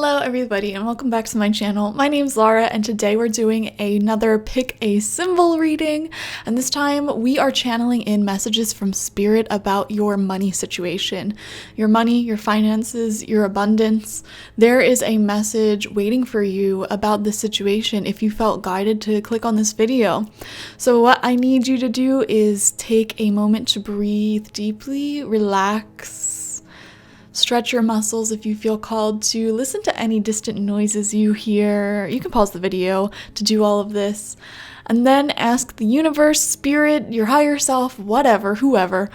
Hello everybody and welcome back to my channel. My name's Laura and today we're doing another pick a symbol reading, and this time we are channeling in messages from spirit about your money situation. Your money, your finances, your abundance. There is a message waiting for you about this situation if you felt guided to click on this video. So what I need you to do is take a moment to breathe deeply, relax, stretch your muscles if you feel called to, listen to any distant noises you hear. You can pause the video to do all of this. And then ask the universe, spirit, your higher self, whatever, whoever,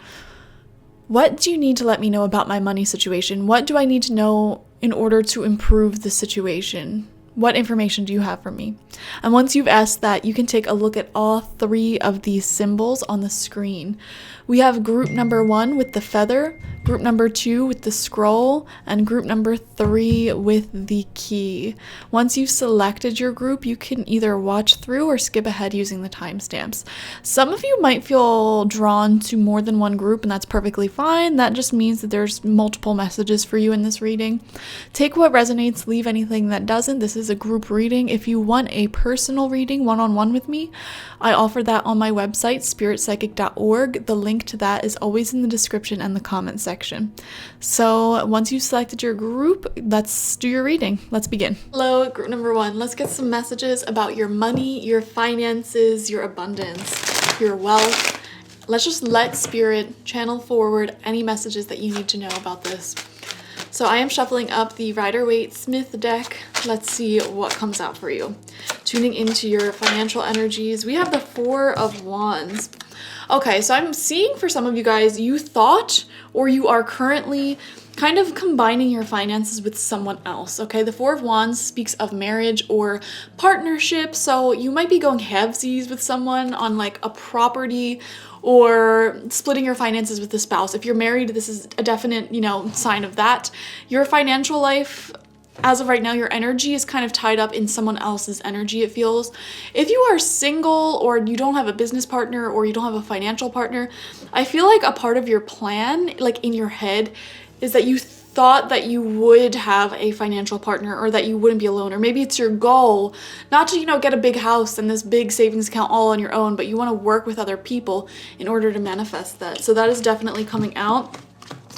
what do you need to let me know about my money situation? What do I need to know in order to improve the situation? What information do you have for me? And once you've asked that, you can take a look at all three of these symbols on the screen. We have group number 1 with the feather, group number 2 with the scroll, and group number 3 with the key. Once you've selected your group, you can either watch through or skip ahead using the timestamps. Some of you might feel drawn to more than one group, and that's perfectly fine. That just means that there's multiple messages for you in this reading. Take what resonates, leave anything that doesn't. This is a group reading. If you want a personal reading one-on-one with me, I offer that on my website, spiritpsychic.org. The link to that is always in the description and the comment section. So once you've selected your group, let's do your reading. Let's begin. Hello, group number 1. Let's get some messages about your money, your finances, your abundance, your wealth. Let's just let spirit channel forward any messages that you need to know about this. So I am shuffling up the Rider-Waite-Smith deck. Let's see what comes out for you. Tuning into your financial energies. We have the 4 of Wands. Okay, so I'm seeing for some of you guys, you thought or you are currently kind of combining your finances with someone else, okay? The 4 of Wands speaks of marriage or partnership, so you might be going halvesies with someone on like a property or splitting your finances with a spouse. If you're married, this is a definite, sign of that. Your financial life, as of right now, your energy is kind of tied up in someone else's energy, it feels. If you are single or you don't have a business partner or you don't have a financial partner, I feel like a part of your plan, like in your head, is that you thought that you would have a financial partner or that you wouldn't be alone, or maybe it's your goal not to get a big house and this big savings account all on your own, but you want to work with other people in order to manifest that. So that is definitely coming out.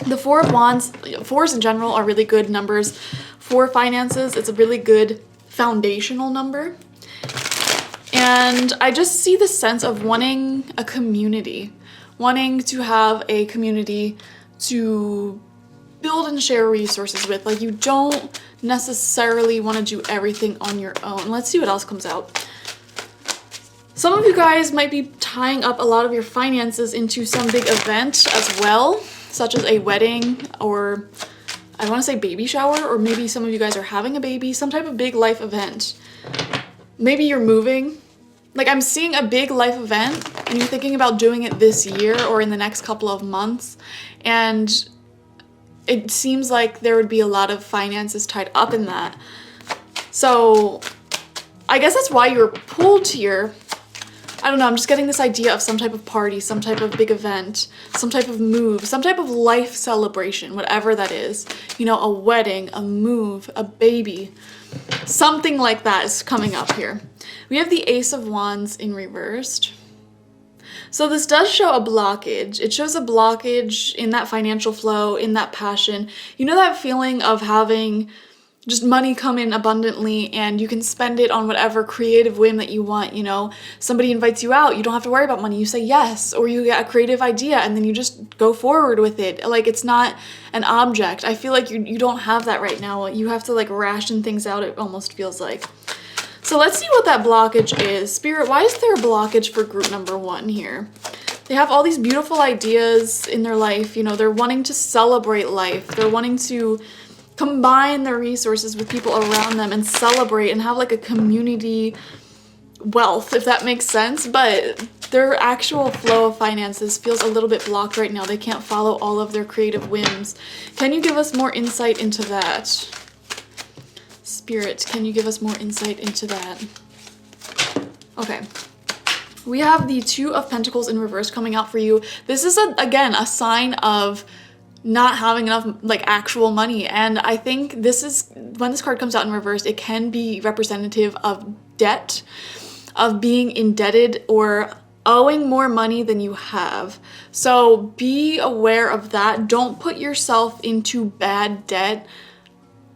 The 4 of Wands, 4s in general are really good numbers for finances. It's a really good foundational number. And I just see the sense of wanting a community, wanting to have a community to build and share resources with. Like, you don't necessarily want to do everything on your own. Let's see what else comes out. Some of you guys might be tying up a lot of your finances into some big event as well, such as a wedding, or I want to say baby shower, or maybe some of you guys are having a baby, some type of big life event. Maybe you're moving. Like, I'm seeing a big life event and you're thinking about doing it this year or in the next couple of months, and it seems like there would be a lot of finances tied up in that. So I guess that's why you're pulled here. I don't know, I'm just getting this idea of some type of party, some type of big event, some type of move, some type of life celebration, whatever that is. A wedding, a move, a baby. Something like that is coming up here. We have the Ace of Wands in reversed. So this does show a blockage. It shows a blockage in that financial flow, in that passion. That feeling of having just money come in abundantly and you can spend it on whatever creative whim that you want. Somebody invites you out, you don't have to worry about money. You say yes, or you get a creative idea and then you just go forward with it. Like, it's not an object. I feel like you don't have that right now. You have to like ration things out, it almost feels like. So let's see what that blockage is. Spirit, why is there a blockage for group number 1 here? They have all these beautiful ideas in their life. They're wanting to celebrate life. They're wanting to combine their resources with people around them and celebrate and have like a community wealth, if that makes sense. But their actual flow of finances feels a little bit blocked right now. They can't follow all of their creative whims. Can you give us more insight into that? Spirit, can you give us more insight into that? Okay. We have the 2 of Pentacles in reverse coming out for you. This is, again, a sign of not having enough like actual money. And I think this is, when this card comes out in reverse, it can be representative of debt, of being indebted or owing more money than you have. So be aware of that. Don't put yourself into bad debt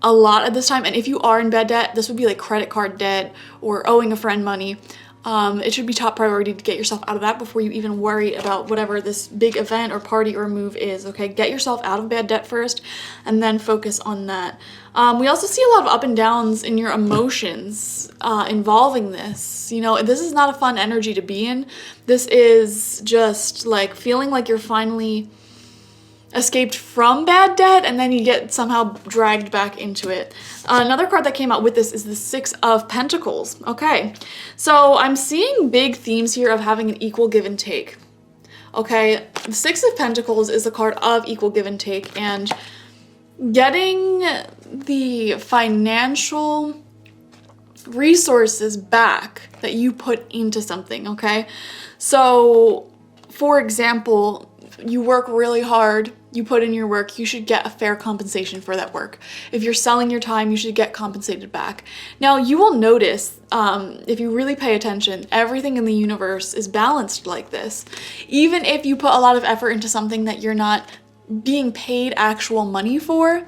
a lot at this time. And if you are in bad debt, this would be like credit card debt or owing a friend money. It should be top priority to get yourself out of that before you even worry about whatever this big event or party or move is, okay? Get yourself out of bad debt first and then focus on that. We also see a lot of up and downs in your emotions involving this. You know, this is not a fun energy to be in. This is just like feeling like you're finally escaped from bad debt and then you get somehow dragged back into it. Another card that came out with this is the Six of Pentacles. Okay, so I'm seeing big themes here of having an equal give and take. Okay, the Six of Pentacles is a card of equal give and take and getting the financial resources back that you put into something, okay? So, for example, you work really hard, you put in your work, you should get a fair compensation for that work. If you're selling your time, you should get compensated back. Now, you will notice, if you really pay attention, everything in the universe is balanced like this. Even if you put a lot of effort into something that you're not being paid actual money for,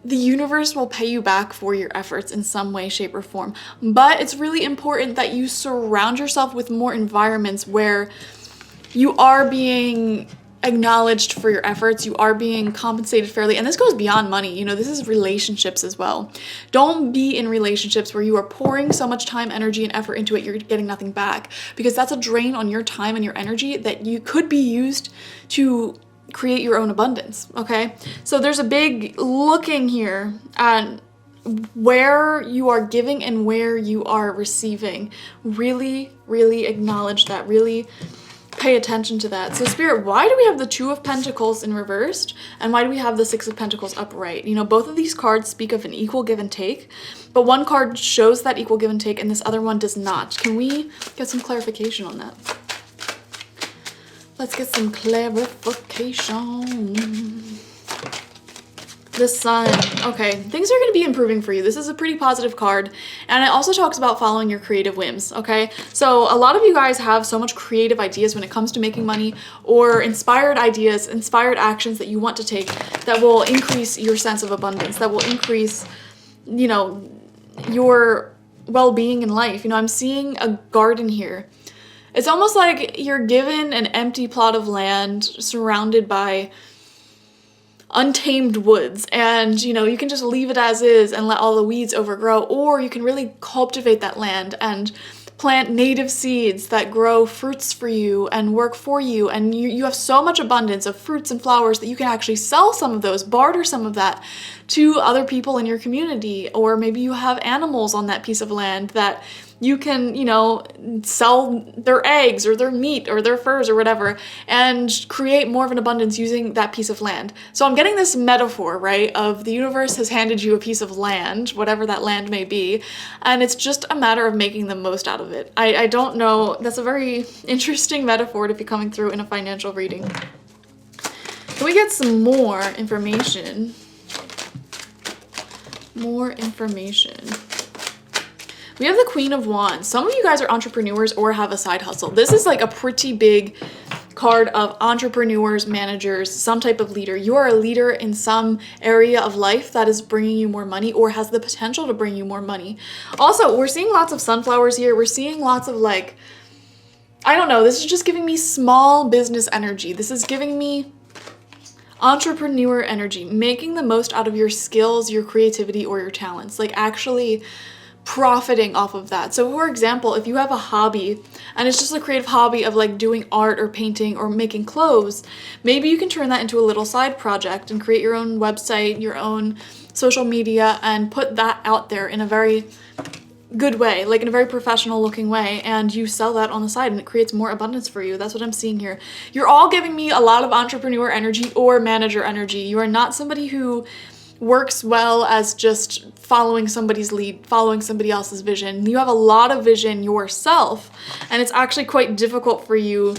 the universe will pay you back for your efforts in some way, shape, or form. But it's really important that you surround yourself with more environments where you are being acknowledged for your efforts, you are being compensated fairly, and this goes beyond money. You know, this is relationships as well. Don't be in relationships where you are pouring so much time, energy, and effort into it, you're getting nothing back, because that's a drain on your time and your energy that you could be used to create your own abundance, okay? So there's a big looking here at where you are giving and where you are receiving. Really, really acknowledge that, really pay attention to that. So Spirit, why do we have the Two of Pentacles in reversed? And why do we have the Six of Pentacles upright? You know, both of these cards speak of an equal give and take, but one card shows that equal give and take and this other one does not. Can we get some clarification on that? Let's get some clarification. The Sun. Okay, things are going to be improving for you. This is a pretty positive card. And it also talks about following your creative whims, okay? So a lot of you guys have so much creative ideas when it comes to making money, or inspired ideas, inspired actions that you want to take that will increase your sense of abundance, that will increase, you know, your well-being in life. You know, I'm seeing a garden here. It's almost like you're given an empty plot of land surrounded by untamed woods, and you know, you can just leave it as is and let all the weeds overgrow, or you can really cultivate that land and plant native seeds that grow fruits for you and work for you, and you have so much abundance of fruits and flowers that you can actually sell some of those, barter some of that to other people in your community. Or maybe you have animals on that piece of land that you can, you know, sell their eggs or their meat or their furs or whatever and create more of an abundance using that piece of land. So I'm getting this metaphor, right, of the universe has handed you a piece of land, whatever that land may be, and it's just a matter of making the most out of it. I don't know, that's a very interesting metaphor to be coming through in a financial reading. Can we get some more information? More information. We have the Queen of Wands. Some of you guys are entrepreneurs or have a side hustle. This is like a pretty big card of entrepreneurs, managers, some type of leader. You are a leader in some area of life that is bringing you more money or has the potential to bring you more money. Also, we're seeing lots of sunflowers here. We're seeing lots of like, I don't know, this is just giving me small business energy. This is giving me entrepreneur energy, making the most out of your skills, your creativity, or your talents. Like actually profiting off of that. So for example, if you have a hobby and it's just a creative hobby of like doing art or painting or making clothes, maybe you can turn that into a little side project and create your own website, your own social media, and put that out there in a very good way, like in a very professional looking way, and you sell that on the side and it creates more abundance for you. That's what I'm seeing here. You're all giving me a lot of entrepreneur energy or manager energy. You are not somebody who works well as just following somebody's lead, following somebody else's vision. You have a lot of vision yourself, and it's actually quite difficult for you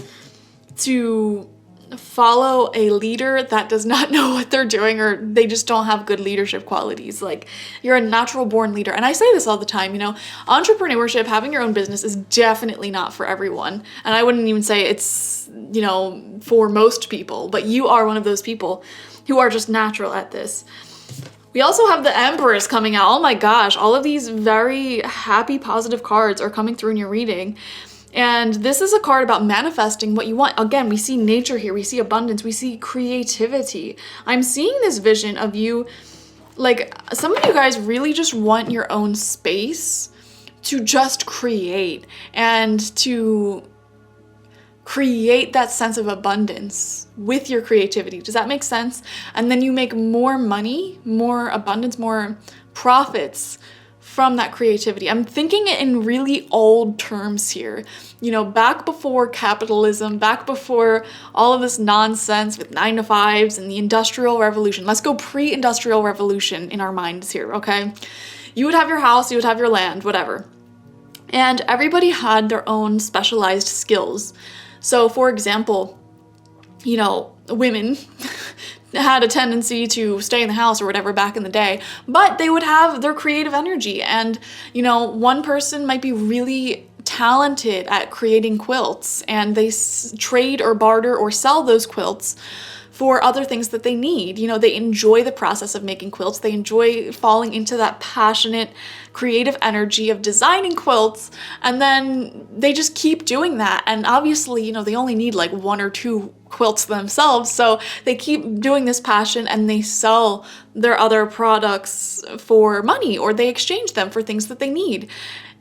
to follow a leader that does not know what they're doing, or they just don't have good leadership qualities. Like, you're a natural born leader. And I say this all the time, you know, entrepreneurship, having your own business is definitely not for everyone. And I wouldn't even say it's, you know, for most people, but you are one of those people who are just natural at this. We also have the Empress coming out. Oh my gosh, all of these very happy, positive cards are coming through in your reading. And this is a card about manifesting what you want. Again, we see nature here, we see abundance, we see creativity. I'm seeing this vision of you, like, some of you guys really just want your own space to just create and to create that sense of abundance with your creativity. Does that make sense? And then you make more money, more abundance, more profits from that creativity. I'm thinking it in really old terms here. You know, back before capitalism, back before all of this nonsense with 9-to-5s and the Industrial Revolution. Let's go pre-Industrial Revolution in our minds here, okay? You would have your house, you would have your land, whatever. And everybody had their own specialized skills. So, for example, you know, women had a tendency to stay in the house or whatever back in the day, but they would have their creative energy. And, you know, one person might be really talented at creating quilts, and they trade or barter or sell those quilts for other things that they need. You know, they enjoy the process of making quilts. They enjoy falling into that passionate, creative energy of designing quilts, and then they just keep doing that. And obviously, you know, they only need like 1 or 2 quilts themselves, so they keep doing this passion and they sell their other products for money, or they exchange them for things that they need.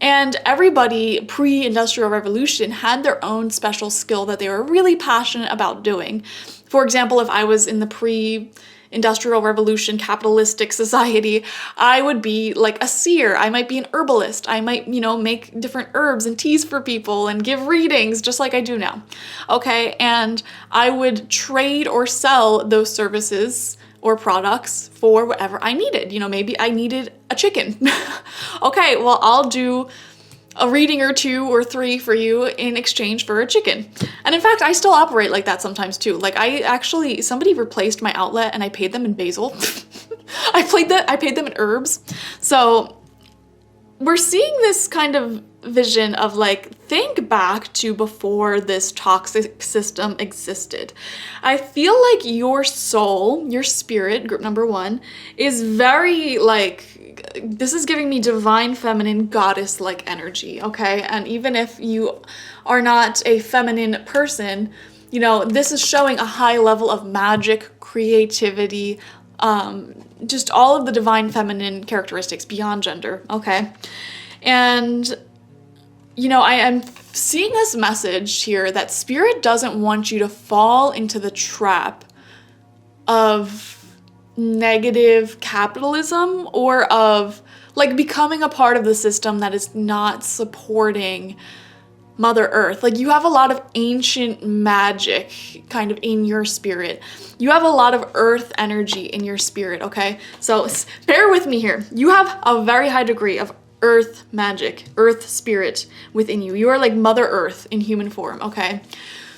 And everybody pre-Industrial Revolution had their own special skill that they were really passionate about doing. For example, if I was in the pre-Industrial Revolution capitalistic society, I would be like a seer. I might be an herbalist. I might, you know, make different herbs and teas for people and give readings just like I do now. Okay, and I would trade or sell those services or products for whatever I needed. You know, maybe I needed a chicken. Okay, well, I'll do a reading or 2 or 3 for you in exchange for a chicken. And in fact, I still operate like that sometimes too. Like, somebody replaced my outlet and I paid them in basil. I paid them in herbs. So we're seeing this kind of vision of like, think back to before this toxic system existed. I feel like your soul, your spirit, group number 1, is very like, this is giving me divine feminine goddess-like energy, okay? And even if you are not a feminine person, you know, this is showing a high level of magic, creativity, just all of the divine feminine characteristics beyond gender, okay? And, you know, I am seeing this message here that spirit doesn't want you to fall into the trap of negative capitalism, or of like becoming a part of the system that is not supporting Mother Earth. Like, you have a lot of ancient magic kind of in your spirit. You have a lot of earth energy in your spirit, okay? So bear with me here. You have a very high degree of earth magic, earth spirit within you. You are like Mother Earth in human form, okay?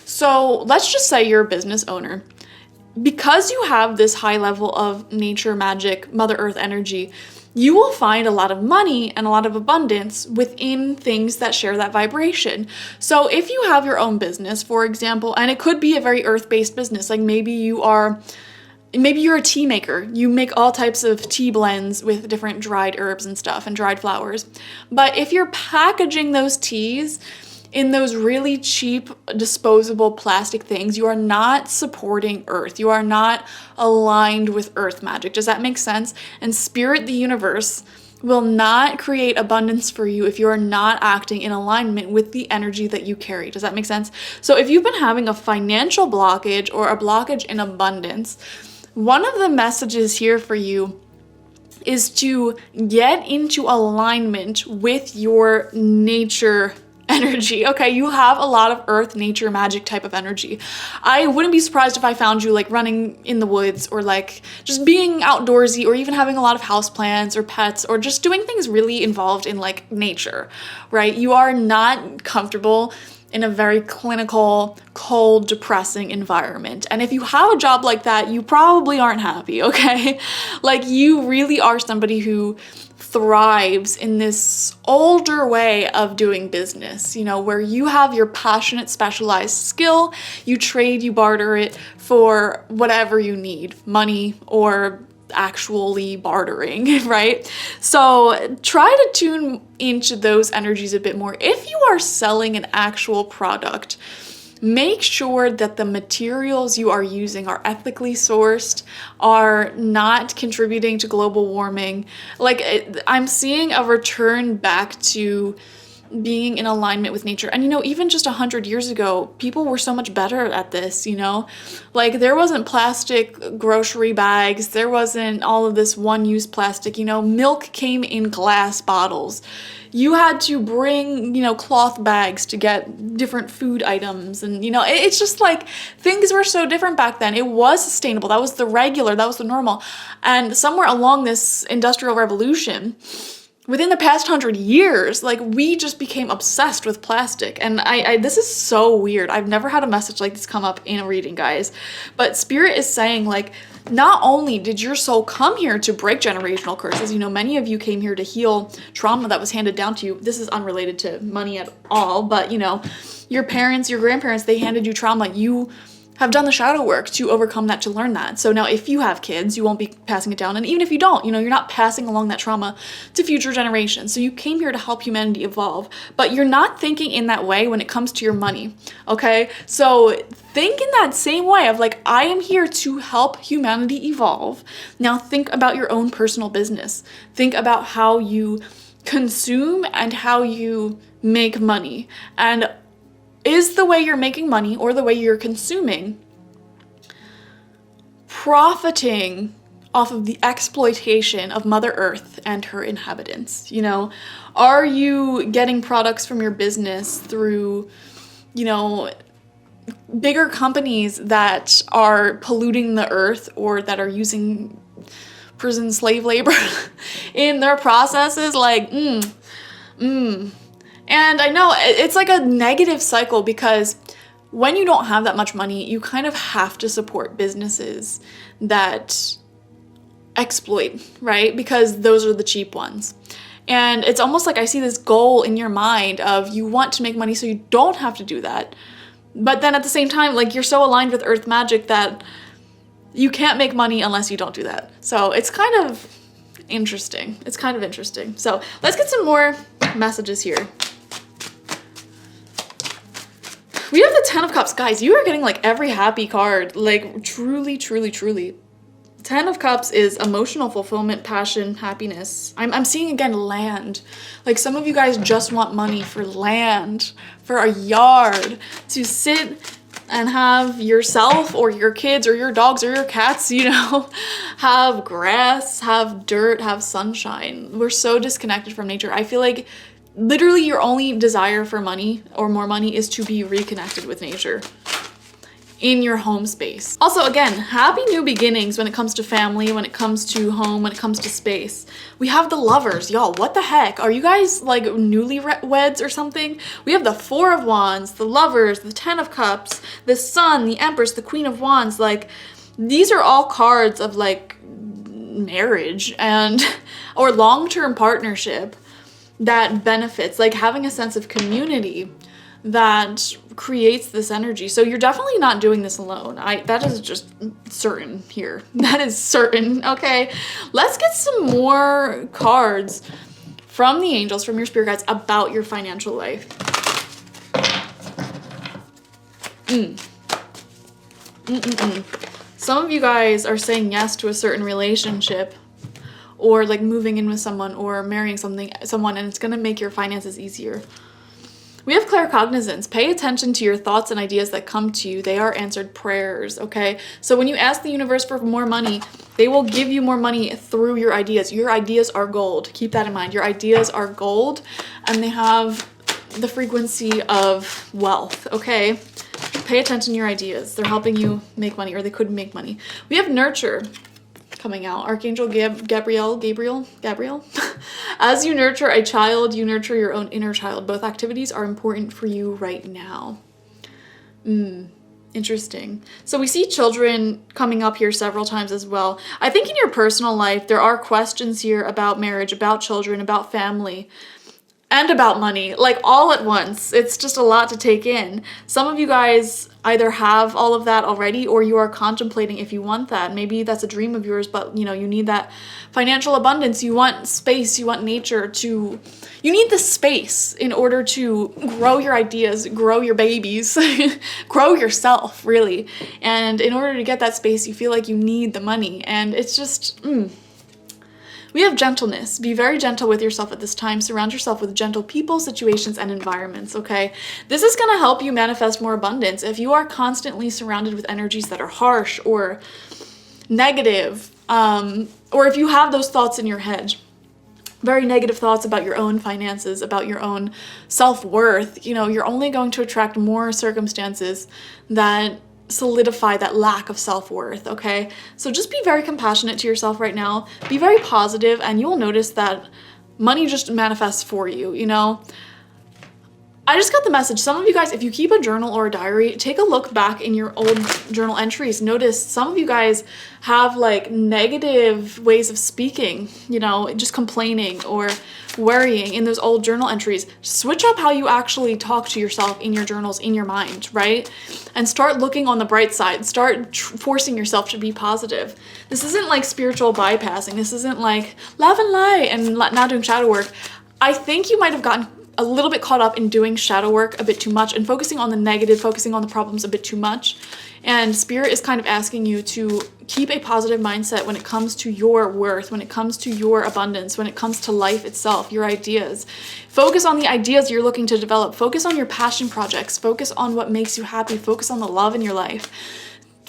So let's just say you're a business owner. Because you have this high level of nature magic, Mother Earth energy, you will find a lot of money and a lot of abundance within things that share that vibration. So if you have your own business, for example, and it could be a very earth-based business, like maybe you're a tea maker. You make all types of tea blends with different dried herbs and stuff and dried flowers. But if you're packaging those teas in those really cheap disposable plastic things, you are not supporting earth. You are not aligned with earth magic. Does that make sense? And spirit, the universe, will not create abundance for you if you are not acting in alignment with the energy that you carry. Does that make sense? So if you've been having a financial blockage or a blockage in abundance, one of the messages here for you is to get into alignment with your nature energy, okay? You have a lot of earth, nature, magic type of energy. I wouldn't be surprised if I found you like running in the woods or like just being outdoorsy or even having a lot of houseplants or pets or just doing things really involved in like nature, right? You are not comfortable in a very clinical, cold, depressing environment. And if you have a job like that, you probably aren't happy, okay? Like you really are somebody who thrives in this older way of doing business, you know, where you have your passionate, specialized skill, you trade, you barter it for whatever you need, money or actually bartering, right? So try to tune into those energies a bit more. If you are selling an actual product, make sure that the materials you are using are ethically sourced, are not contributing to global warming. Like I'm seeing a return back to being in alignment with nature. And you know, even just 100 years ago, people were so much better at this, you know? Like there wasn't plastic grocery bags, there wasn't all of this one-use plastic, you know, milk came in glass bottles. You had to bring, you know, cloth bags to get different food items. And, you know, it's just like things were so different back then. It was sustainable. That was the regular, that was the normal. And somewhere along this industrial revolution, within the past 100 years, like we just became obsessed with plastic. And I this is so weird. I've never had a message like this come up in a reading, guys. But Spirit is saying like, not only did your soul come here to break generational curses, you know, many of you came here to heal trauma that was handed down to you. This is unrelated to money at all, but you know, your parents, your grandparents, they handed you trauma. You have done the shadow work to overcome that, to learn that. So now if you have kids, you won't be passing it down. And even if you don't, you know, you're not passing along that trauma to future generations. So you came here to help humanity evolve, but you're not thinking in that way when it comes to your money, okay? So think in that same way of like, I am here to help humanity evolve. Now think about your own personal business. Think about how you consume and how you make money. And is the way you're making money or the way you're consuming profiting off of the exploitation of Mother Earth and her inhabitants? You know, are you getting products from your business through, you know, bigger companies that are polluting the earth or that are using prison slave labor in their processes? Like, And I know it's like a negative cycle because when you don't have that much money, you kind of have to support businesses that exploit, right? Because those are the cheap ones. And it's almost like I see this goal in your mind of you want to make money so you don't have to do that. But then at the same time, like you're so aligned with earth magic that you can't make money unless you don't do that. So it's kind of interesting. It's kind of interesting. So let's get some more messages here. We have the 10 of Cups. Guys, you are getting like every happy card. Like truly, truly, truly. 10 of Cups is emotional fulfillment, passion, happiness. I'm seeing again land. Like some of you guys just want money for land, for a yard, to sit and have yourself or your kids or your dogs or your cats, you know, have grass, have dirt, have sunshine. We're so disconnected from nature. I feel like literally your only desire for money or more money is to be reconnected with nature in your home space. Also, again, happy new beginnings when it comes to family, when it comes to home, when it comes to space. We have the Lovers. Y'all, what the heck? Are you guys like newlyweds or something? We have the 4 of Wands, the Lovers, the 10 of Cups, the Sun, the Empress, the Queen of Wands. Like, these are all cards of like marriage and or long-term partnership that benefits, like having a sense of community that creates this energy. So you're definitely not doing this alone. That is just certain here. That is certain. Okay, let's get some more cards from the angels, from your spirit guides about your financial life. Some of you guys are saying yes to a certain relationship, or like moving in with someone or marrying someone, and it's gonna make your finances easier. We have claircognizance. Pay attention to your thoughts and ideas that come to you. They are answered prayers, okay? So when you ask the universe for more money, they will give you more money through your ideas. Your ideas are gold. Keep that in mind. Your ideas are gold, and they have the frequency of wealth, okay? Pay attention to your ideas. They're helping you make money, or they could make money. We have nurture coming out. Archangel Gabriel. As you nurture a child, you nurture your own inner child. Both activities are important for you right now. Interesting. So we see children coming up here several times as well. I think in your personal life, there are questions here about marriage, about children, about family, and about money, like all at once. It's just a lot to take in. Some of you guys either have all of that already, or you are contemplating if you want that. Maybe that's a dream of yours, but you know, you need that financial abundance. You want space, you want nature you need the space in order to grow your ideas, grow your babies, grow yourself, really. And in order to get that space, you feel like you need the money. And it's just, We have gentleness. Be very gentle with yourself at this time. Surround yourself with gentle people, situations, and environments, okay? This is going to help you manifest more abundance. If you are constantly surrounded with energies that are harsh or negative, or if you have those thoughts in your head, very negative thoughts about your own finances, about your own self-worth, you know, you're only going to attract more circumstances that solidify that lack of self-worth, okay? So just be very compassionate to yourself right now. Be very positive, and you will notice that money just manifests for you, you know? I just got the message. Some of you guys, if you keep a journal or a diary, take a look back in your old journal entries. Notice some of you guys have like negative ways of speaking, you know, just complaining or worrying in those old journal entries. Switch up how you actually talk to yourself in your journals, in your mind, right? And start looking on the bright side. Start forcing yourself to be positive. This isn't like spiritual bypassing. This isn't like love and light and not doing shadow work. I think you might have gotten a little bit caught up in doing shadow work a bit too much and focusing on the negative, focusing on the problems a bit too much. And Spirit is kind of asking you to keep a positive mindset when it comes to your worth, when it comes to your abundance, when it comes to life itself, your ideas. Focus on the ideas you're looking to develop. Focus on your passion projects. Focus on what makes you happy. Focus on the love in your life.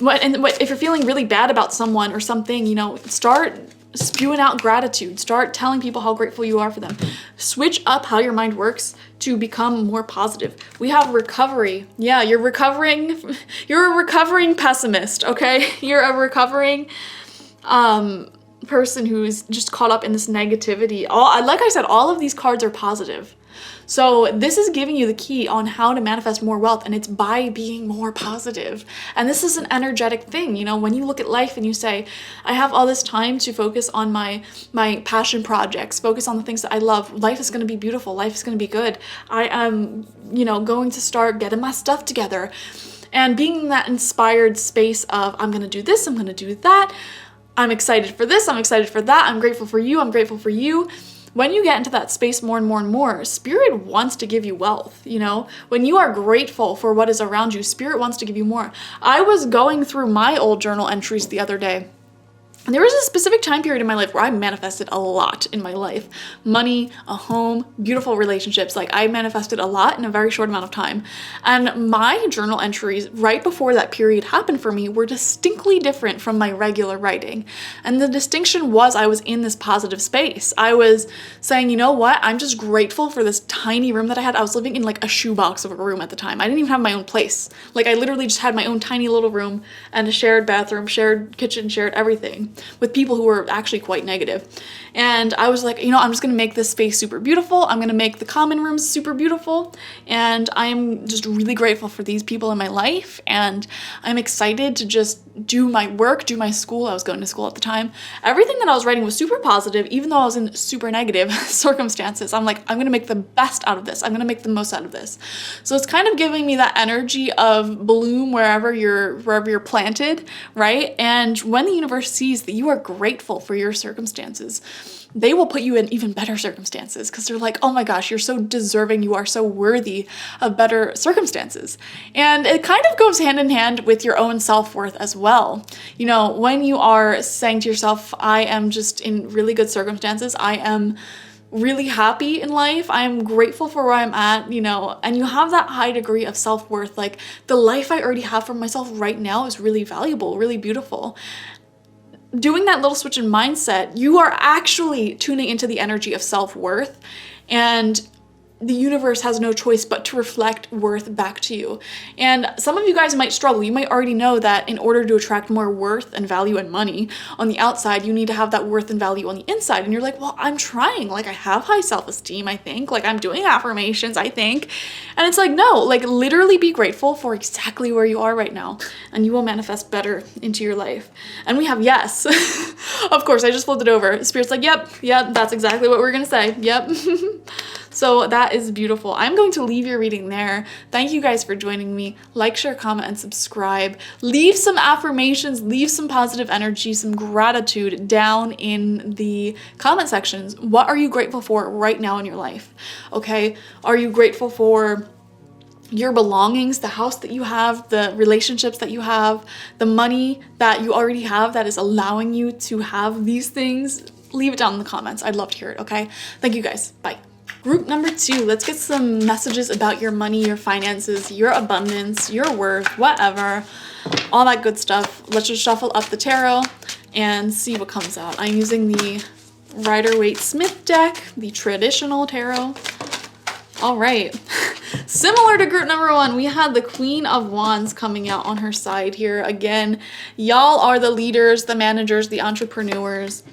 If you're feeling really bad about someone or something, you know, start spewing out gratitude. Start telling people how grateful you are for them. Switch up how your mind works to become more positive. We have recovery. Yeah, you're recovering. You're a recovering pessimist, okay? You're a recovering person who's just caught up in this negativity. Like I said, all of these cards are positive. So this is giving you the key on how to manifest more wealth, and it's by being more positive. And this is an energetic thing, you know, when you look at life and you say, I have all this time to focus on my passion projects, focus on the things that I love. Life is going to be beautiful. Life is going to be good. I am, you know, going to start getting my stuff together and being in that inspired space of, I'm going to do this, I'm going to do that. I'm excited for this, I'm excited for that. I'm grateful for you, I'm grateful for you. When you get into that space more and more and more, Spirit wants to give you wealth, you know? When you are grateful for what is around you, Spirit wants to give you more. I was going through my old journal entries the other day, and there was a specific time period in my life where I manifested a lot in my life. Money, a home, beautiful relationships. Like, I manifested a lot in a very short amount of time. And my journal entries right before that period happened for me were distinctly different from my regular writing. And the distinction was I was in this positive space. I was saying, you know what? I'm just grateful for this tiny room that I had. I was living in like a shoebox of a room at the time. I didn't even have my own place. Like, I literally just had my own tiny little room and a shared bathroom, shared kitchen, shared everything, with people who were actually quite negative. And I was like, you know, I'm just gonna make this space super beautiful. I'm gonna make the common rooms super beautiful. And I'm just really grateful for these people in my life. And I'm excited to just do my work, do my school. I was going to school at the time. Everything that I was writing was super positive, even though I was in super negative circumstances. I'm like, I'm gonna make the best out of this. I'm gonna make the most out of this. So it's kind of giving me that energy of bloom wherever you're planted, right? And when the universe sees that you are grateful for your circumstances, they will put you in even better circumstances because they're like, oh my gosh, you're so deserving, you are so worthy of better circumstances. And it kind of goes hand in hand with your own self-worth as well. You know, when you are saying to yourself, I am just in really good circumstances, I am really happy in life, I am grateful for where I'm at, you know, and you have that high degree of self-worth, like the life I already have for myself right now is really valuable, really beautiful. Doing that little switch in mindset, you are actually tuning into the energy of self-worth, and the universe has no choice but to reflect worth back to you. And some of you guys might struggle. You might already know that in order to attract more worth and value and money on the outside, you need to have that worth and value on the inside. And you're like, well, I'm trying. Like, I have high self-esteem, I think. Like, I'm doing affirmations, I think. And it's like, no, like, literally be grateful for exactly where you are right now, and you will manifest better into your life. And we have yes. Of course, I just flipped it over. Spirit's like, yep, that's exactly what we're gonna say. Yep. So that is beautiful. I'm going to leave your reading there. Thank you guys for joining me. Like, share, comment, and subscribe. Leave some affirmations, leave some positive energy, some gratitude down in the comment sections. What are you grateful for right now in your life? Okay, are you grateful for your belongings, the house that you have, the relationships that you have, the money that you already have that is allowing you to have these things? Leave it down in the comments. I'd love to hear it, okay? Thank you guys. Bye. Group number 2, let's get some messages about your money, your finances, your abundance, your worth, whatever, all that good stuff. Let's just shuffle up the tarot and see what comes out. I'm using the Rider-Waite-Smith deck, the traditional tarot. All right. Similar to group number 1, we had the Queen of Wands coming out on her side here. Again, y'all are the leaders, the managers, the entrepreneurs.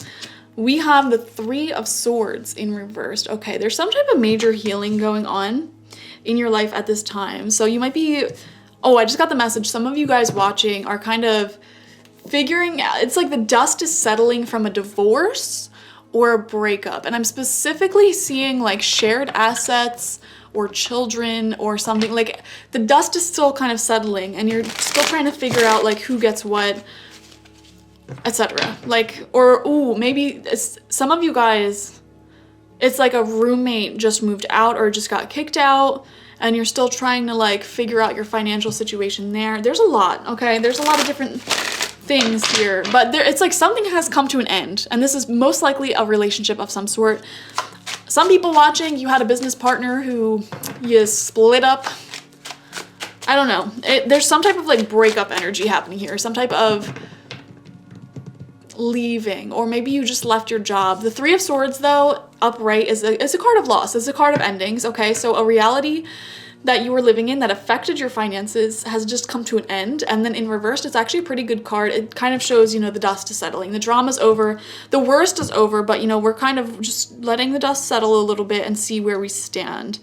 We have the Three of Swords in reversed. Okay, there's some type of major healing going on in your life at this time. So you might be, oh, I just got the message. Some of you guys watching are kind of figuring out, it's like the dust is settling from a divorce or a breakup. And I'm specifically seeing like shared assets or children or something. Like the dust is still kind of settling and you're still trying to figure out like who gets what, etc. Like, or ooh, maybe some of you guys, it's like a roommate just moved out or just got kicked out and you're still trying to like figure out your financial situation there. There's a lot, okay? There's a lot of different things here, but it's like something has come to an end, and this is most likely a relationship of some sort. Some people watching, you had a business partner who you split up. I don't know. There's some type of like breakup energy happening here, some type of leaving, or maybe you just left your job. The Three of Swords though, upright, is a card of loss. It's a card of endings, okay? So a reality that you were living in that affected your finances has just come to an end. And then in reversed, it's actually a pretty good card. It kind of shows, you know, the dust is settling. The drama's over. The worst is over, but, you know, we're kind of just letting the dust settle a little bit and see where we stand.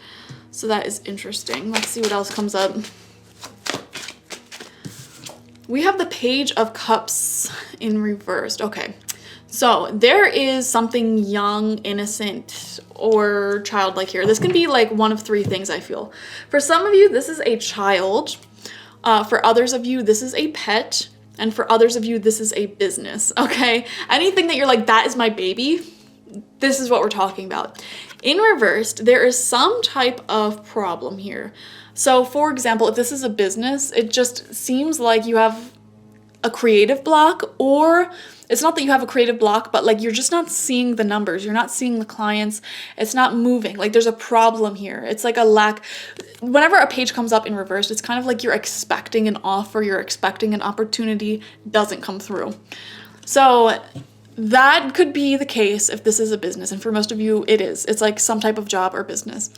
So that is interesting. Let's see what else comes up. We have the Page of Cups in reversed. Okay. So there is something young, innocent, or childlike here. This can be like one of three things, I feel. For some of you, this is a child. For others of you, this is a pet. And for others of you, this is a business, okay? Anything that you're like, that is my baby, this is what we're talking about. In reversed, there is some type of problem here. So for example, if this is a business, it just seems like you have a creative block, or it's not that you have a creative block, but like you're just not seeing the numbers. You're not seeing the clients. It's not moving. Like there's a problem here. It's like a lack. Whenever a page comes up in reverse, it's kind of like you're expecting an offer, you're expecting an opportunity, doesn't come through. So that could be the case if this is a business. And for most of you, it is. It's like some type of job or business.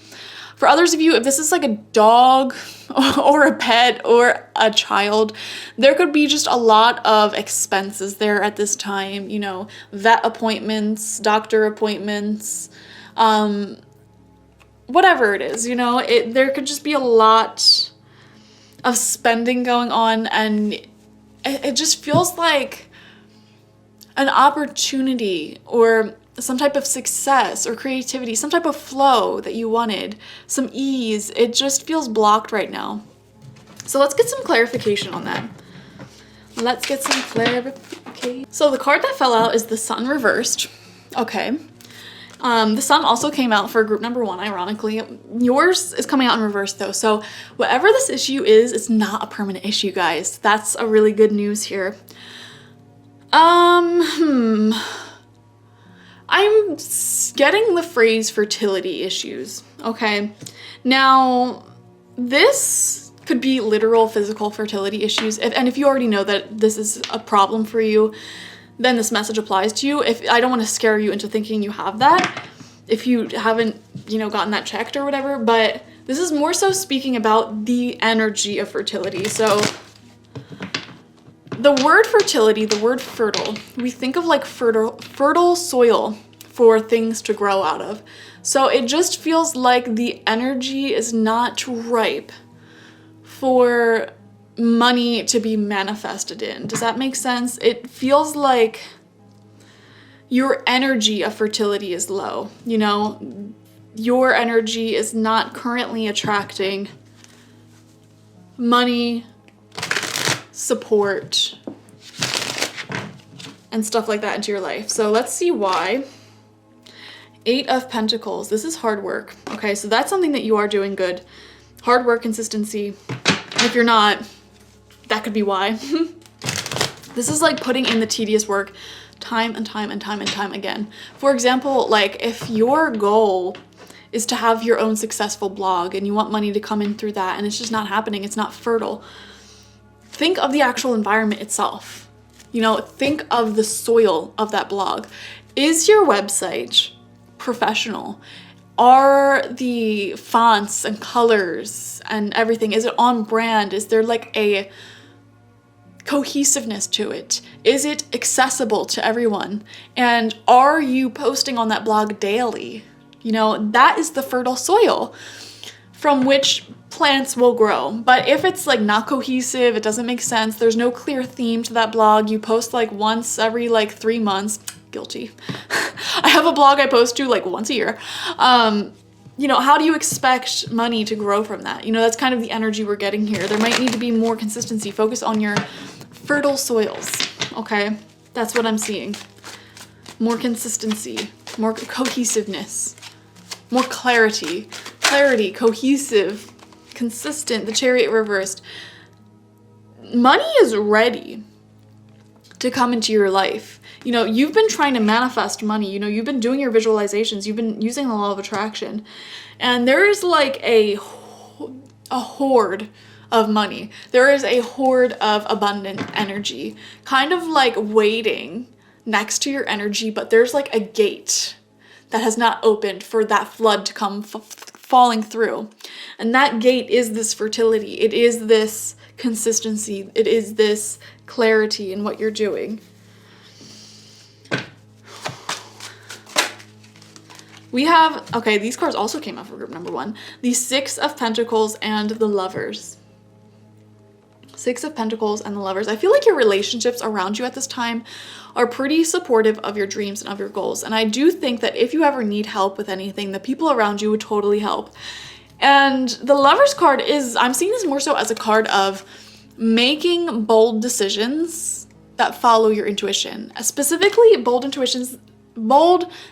For others of you, if this is like a dog or a pet or a child, there could be just a lot of expenses there at this time, you know, vet appointments, doctor appointments, whatever it is, you know, there could just be a lot of spending going on, and it just feels like an opportunity or some type of success or creativity, some type of flow that you wanted, some ease. It just feels blocked right now. So let's get some clarification on that. Let's get some clarification. So the card that fell out is the Sun reversed. Okay. The Sun also came out for group number 1, ironically. Yours is coming out in reverse though. So whatever this issue is, it's not a permanent issue, guys. That's a really good news here. I'm getting the phrase fertility issues, okay? Now, this could be literal physical fertility issues, and if you already know that this is a problem for you, then this message applies to you. I don't want to scare you into thinking you have that. If you haven't you know, gotten that checked or whatever, but this is more so speaking about the energy of fertility. So the word fertility, the word fertile, we think of like fertile soil for things to grow out of. So it just feels like the energy is not ripe for money to be manifested in. Does that make sense? It feels like your energy of fertility is low. You know, your energy is not currently attracting money, support, and stuff like that into your life. So let's see why. 8 of Pentacles. This is hard work. Okay, so that's something that you are doing good. Hard work, consistency. If you're not, that could be why. This is like putting in the tedious work time and time and time and time again. For example, like if your goal is to have your own successful blog and you want money to come in through that and it's just not happening, it's not fertile, think of the actual environment itself. You know, think of the soil of that blog. Is your website professional? Are the fonts and colors and everything, is it on brand? Is there like a cohesiveness to it? Is it accessible to everyone? And are you posting on that blog daily? You know, that is the fertile soil from which plants will grow. But if it's like not cohesive, it doesn't make sense, there's no clear theme to that blog, you post like once every like 3 months, guilty. I have a blog I post to like once a year. You know, how do you expect money to grow from that? You know, that's kind of the energy we're getting here. There might need to be more consistency. Focus on your fertile soils, okay? That's what I'm seeing. More consistency, more cohesiveness, more clarity. Clarity, cohesive, consistent, the Chariot reversed. Money is ready to come into your life. You know, you've been trying to manifest money. You know, you've been doing your visualizations. You've been using the law of attraction. And there is like a hoard of money. There is a hoard of abundant energy, kind of like waiting next to your energy, but there's like a gate that has not opened for that flood to come falling through. And that gate is this fertility. It is this consistency. It is this clarity in what you're doing. We have, okay, these cards also came out for group number 1. The 6 of Pentacles and the Lovers. 6 of Pentacles and the Lovers. I feel like your relationships around you at this time are pretty supportive of your dreams and of your goals. And I do think that if you ever need help with anything, the people around you would totally help. And the Lovers card is, I'm seeing this more so as a card of making bold decisions that follow your intuition. Specifically, bold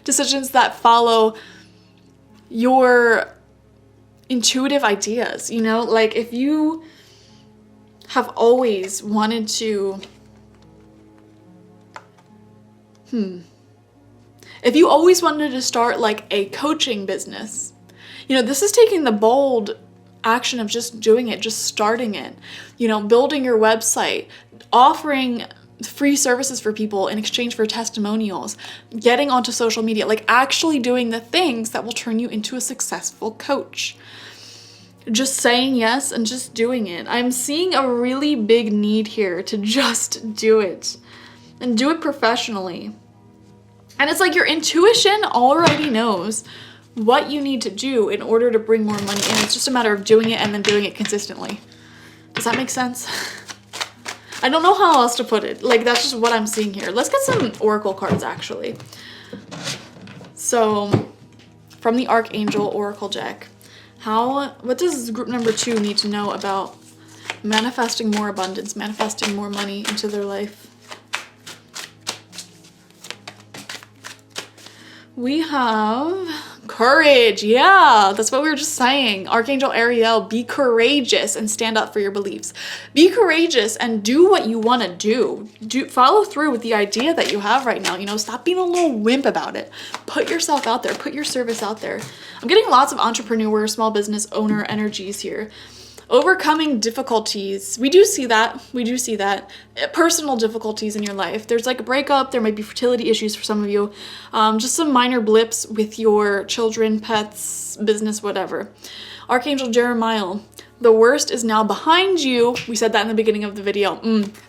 decisions that follow your intuitive ideas. You know, like if you have always wanted to, if you always wanted to start like a coaching business, you know, this is taking the bold action of just doing it, just starting it, you know, building your website, offering free services for people in exchange for testimonials, getting onto social media, like actually doing the things that will turn you into a successful coach. Just saying yes and just doing it. I'm seeing a really big need here to just do it and do it professionally. And it's like your intuition already knows what you need to do in order to bring more money in. It's just a matter of doing it and then doing it consistently. Does that make sense? I don't know how else to put it. Like, that's just what I'm seeing here. Let's get some oracle cards, actually. So, from the Archangel Oracle deck, what does group number 2 need to know about manifesting more abundance, manifesting more money into their life? We have courage. Yeah, that's what we were just saying. Archangel Ariel, be courageous and stand up for your beliefs. Be courageous and do what you want to do. Follow through with the idea that you have right now. You know, stop being a little wimp about it. Put yourself out there. Put your service out there. I'm getting lots of entrepreneur, small business owner energies here. Overcoming difficulties. We do see that. We do see that. Personal difficulties in your life. There's like a breakup. There might be fertility issues for some of you. Just some minor blips with your children, pets, business, whatever. Archangel Jeremiah. The worst is now behind you. We said that in the beginning of the video.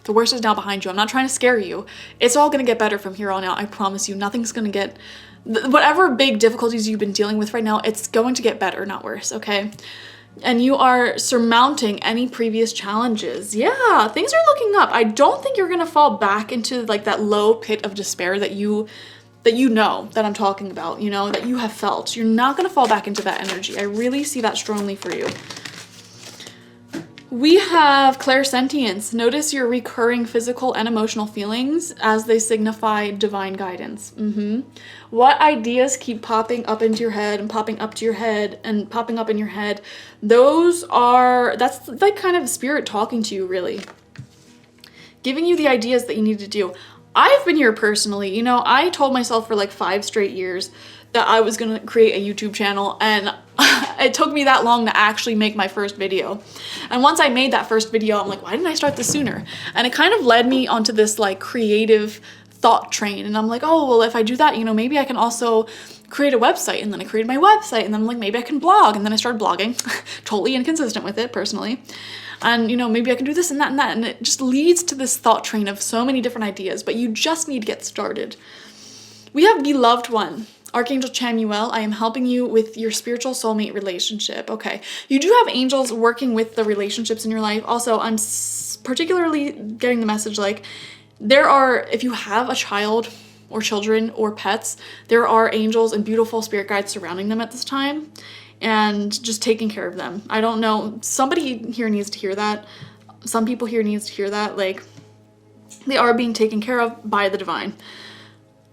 The worst is now behind you. I'm not trying to scare you. It's all going to get better from here on out. I promise you. Nothing's going to get... Whatever big difficulties you've been dealing with right now, it's going to get better, not worse, okay? And you are surmounting any previous challenges. Yeah, things are looking up. I don't think you're gonna fall back into like that low pit of despair that you know that I'm talking about, you know, that you have felt. You're not gonna fall back into that energy. I really see that strongly for you. We have clairsentience. Notice your recurring physical and emotional feelings as they signify divine guidance. What ideas keep popping up into your head and popping up to your head and popping up in your head? That's like kind of spirit talking to you, really. Giving you the ideas that you need to do. I've been here personally, you know, I told myself for like 5 straight years that I was gonna create a YouTube channel, and it took me that long to actually make my first video. And once I made that first video, I'm like, why didn't I start this sooner? And it kind of led me onto this like creative thought train. And I'm like, oh, well, if I do that, you know, maybe I can also create a website. And then I created my website, and then I'm like, maybe I can blog. And then I started blogging, totally inconsistent with it personally. And, you know, maybe I can do this and that and that. And it just leads to this thought train of so many different ideas, but you just need to get started. We have beloved one. Archangel Chamuel, I am helping you with your spiritual soulmate relationship. Okay, you do have angels working with the relationships in your life. Also, I'm particularly getting the message like if you have a child or children or pets, there are angels and beautiful spirit guides surrounding them at this time and just taking care of them. I don't know, somebody here needs to hear that. Some people here needs to hear that. Like, they are being taken care of by the divine.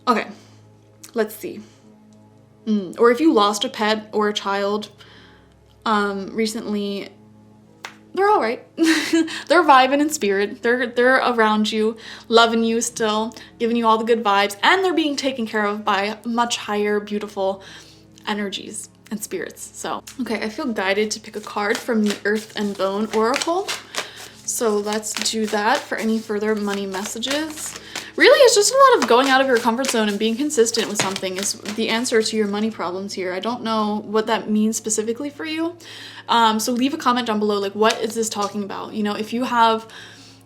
Okay, let's see. Or if you lost a pet or a child recently, they're all right. They're vibing in spirit. They're around you, loving you still, giving you all the good vibes, and they're being taken care of by much higher, beautiful energies and spirits. So, okay, I feel guided to pick a card from the Earth and Bone Oracle. So let's do that for any further money messages. Really, it's just a lot of going out of your comfort zone and being consistent with something is the answer to your money problems here. I don't know what that means specifically for you. So leave a comment down below, like, what is this talking about? You know, if you have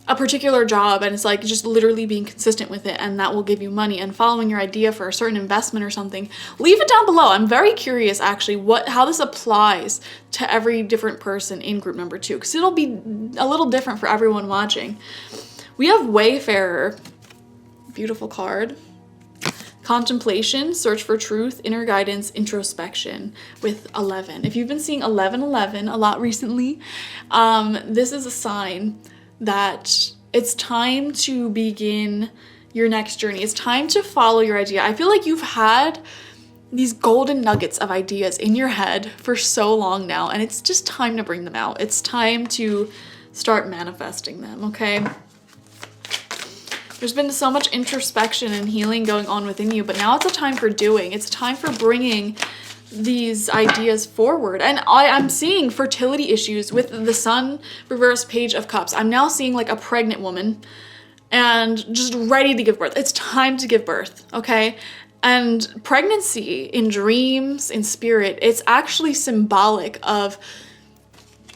a particular job and it's like just literally being consistent with it and that will give you money, and following your idea for a certain investment or something, leave it down below. I'm very curious actually how this applies to every different person in group number 2, because it'll be a little different for everyone watching. We have Wayfarer. Beautiful card. Contemplation, search for truth, inner guidance, introspection with 11. If you've been seeing 1111 a lot recently, this is a sign that it's time to begin your next journey. It's time to follow your idea. I feel like you've had these golden nuggets of ideas in your head for so long now, and it's just time to bring them out. It's time to start manifesting them, okay? There's been so much introspection and healing going on within you, but now it's a time for doing. It's a time for bringing these ideas forward. And I'm seeing fertility issues with the Sun reverse Page of Cups. I'm now seeing like a pregnant woman and just ready to give birth. It's time to give birth, okay? And pregnancy in dreams, in spirit, it's actually symbolic of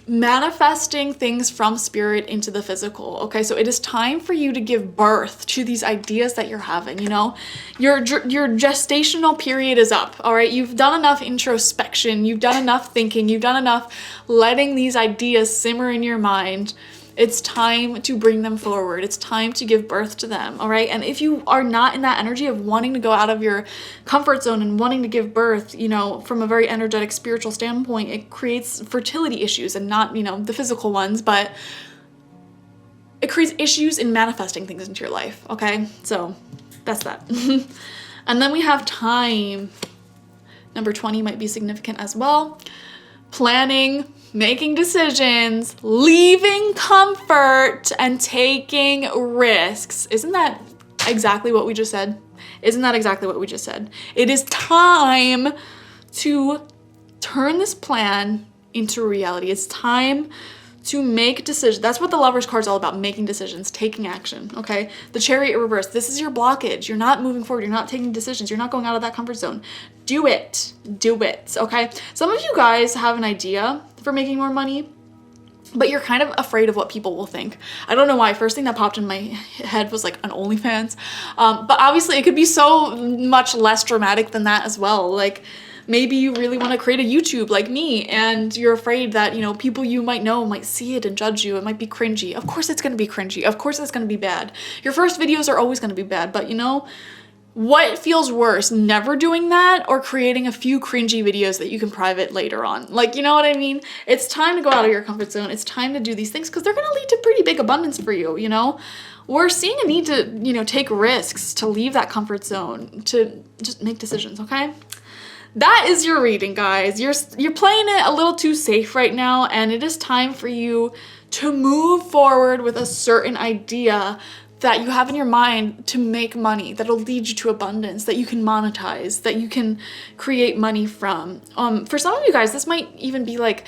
manifesting things from spirit into the physical. Okay, so it is time for you to give birth to these ideas that you're having. You know, your gestational period is up. All right, you've done enough introspection, you've done enough thinking, you've done enough letting these ideas simmer in your mind. It's time to bring them forward. It's time to give birth to them, all right? And if you are not in that energy of wanting to go out of your comfort zone and wanting to give birth, you know, from a very energetic, spiritual standpoint, it creates fertility issues, and not, you know, the physical ones, but it creates issues in manifesting things into your life, okay? So that's that. And then we have time. Number 20 might be significant as well. Planning, making decisions, leaving comfort, and taking risks. Isn't that exactly what we just said? Isn't that exactly what we just said? It is time to turn this plan into reality. It's time to make decisions. That's what the Lovers card is all about, making decisions, taking action, okay? The Chariot reverse, this is your blockage. You're not moving forward. You're not taking decisions. You're not going out of that comfort zone. Do it. Do it, okay? Some of you guys have an idea for making more money, but you're kind of afraid of what people will think. I don't know why. First thing that popped in my head was like an OnlyFans. But obviously it could be so much less dramatic than that as well. Like, maybe you really want to create a YouTube like me and you're afraid that, you know, people you might know might see it and judge you. It might be cringy. Of course it's going to be cringy. Of course it's going to be bad. Your first videos are always going to be bad, but you know, what feels worse, never doing that or creating a few cringy videos that you can private later on? Like, you know what I mean? It's time to go out of your comfort zone. It's time to do these things because they're going to lead to pretty big abundance for you, you know? We're seeing a need to, you know, take risks, to leave that comfort zone, to just make decisions, okay? That is your reading, guys. You're playing it a little too safe right now, and it is time for you to move forward with a certain idea that you have in your mind to make money, that'll lead you to abundance, that you can monetize, that you can create money from. For some of you guys, this might even be like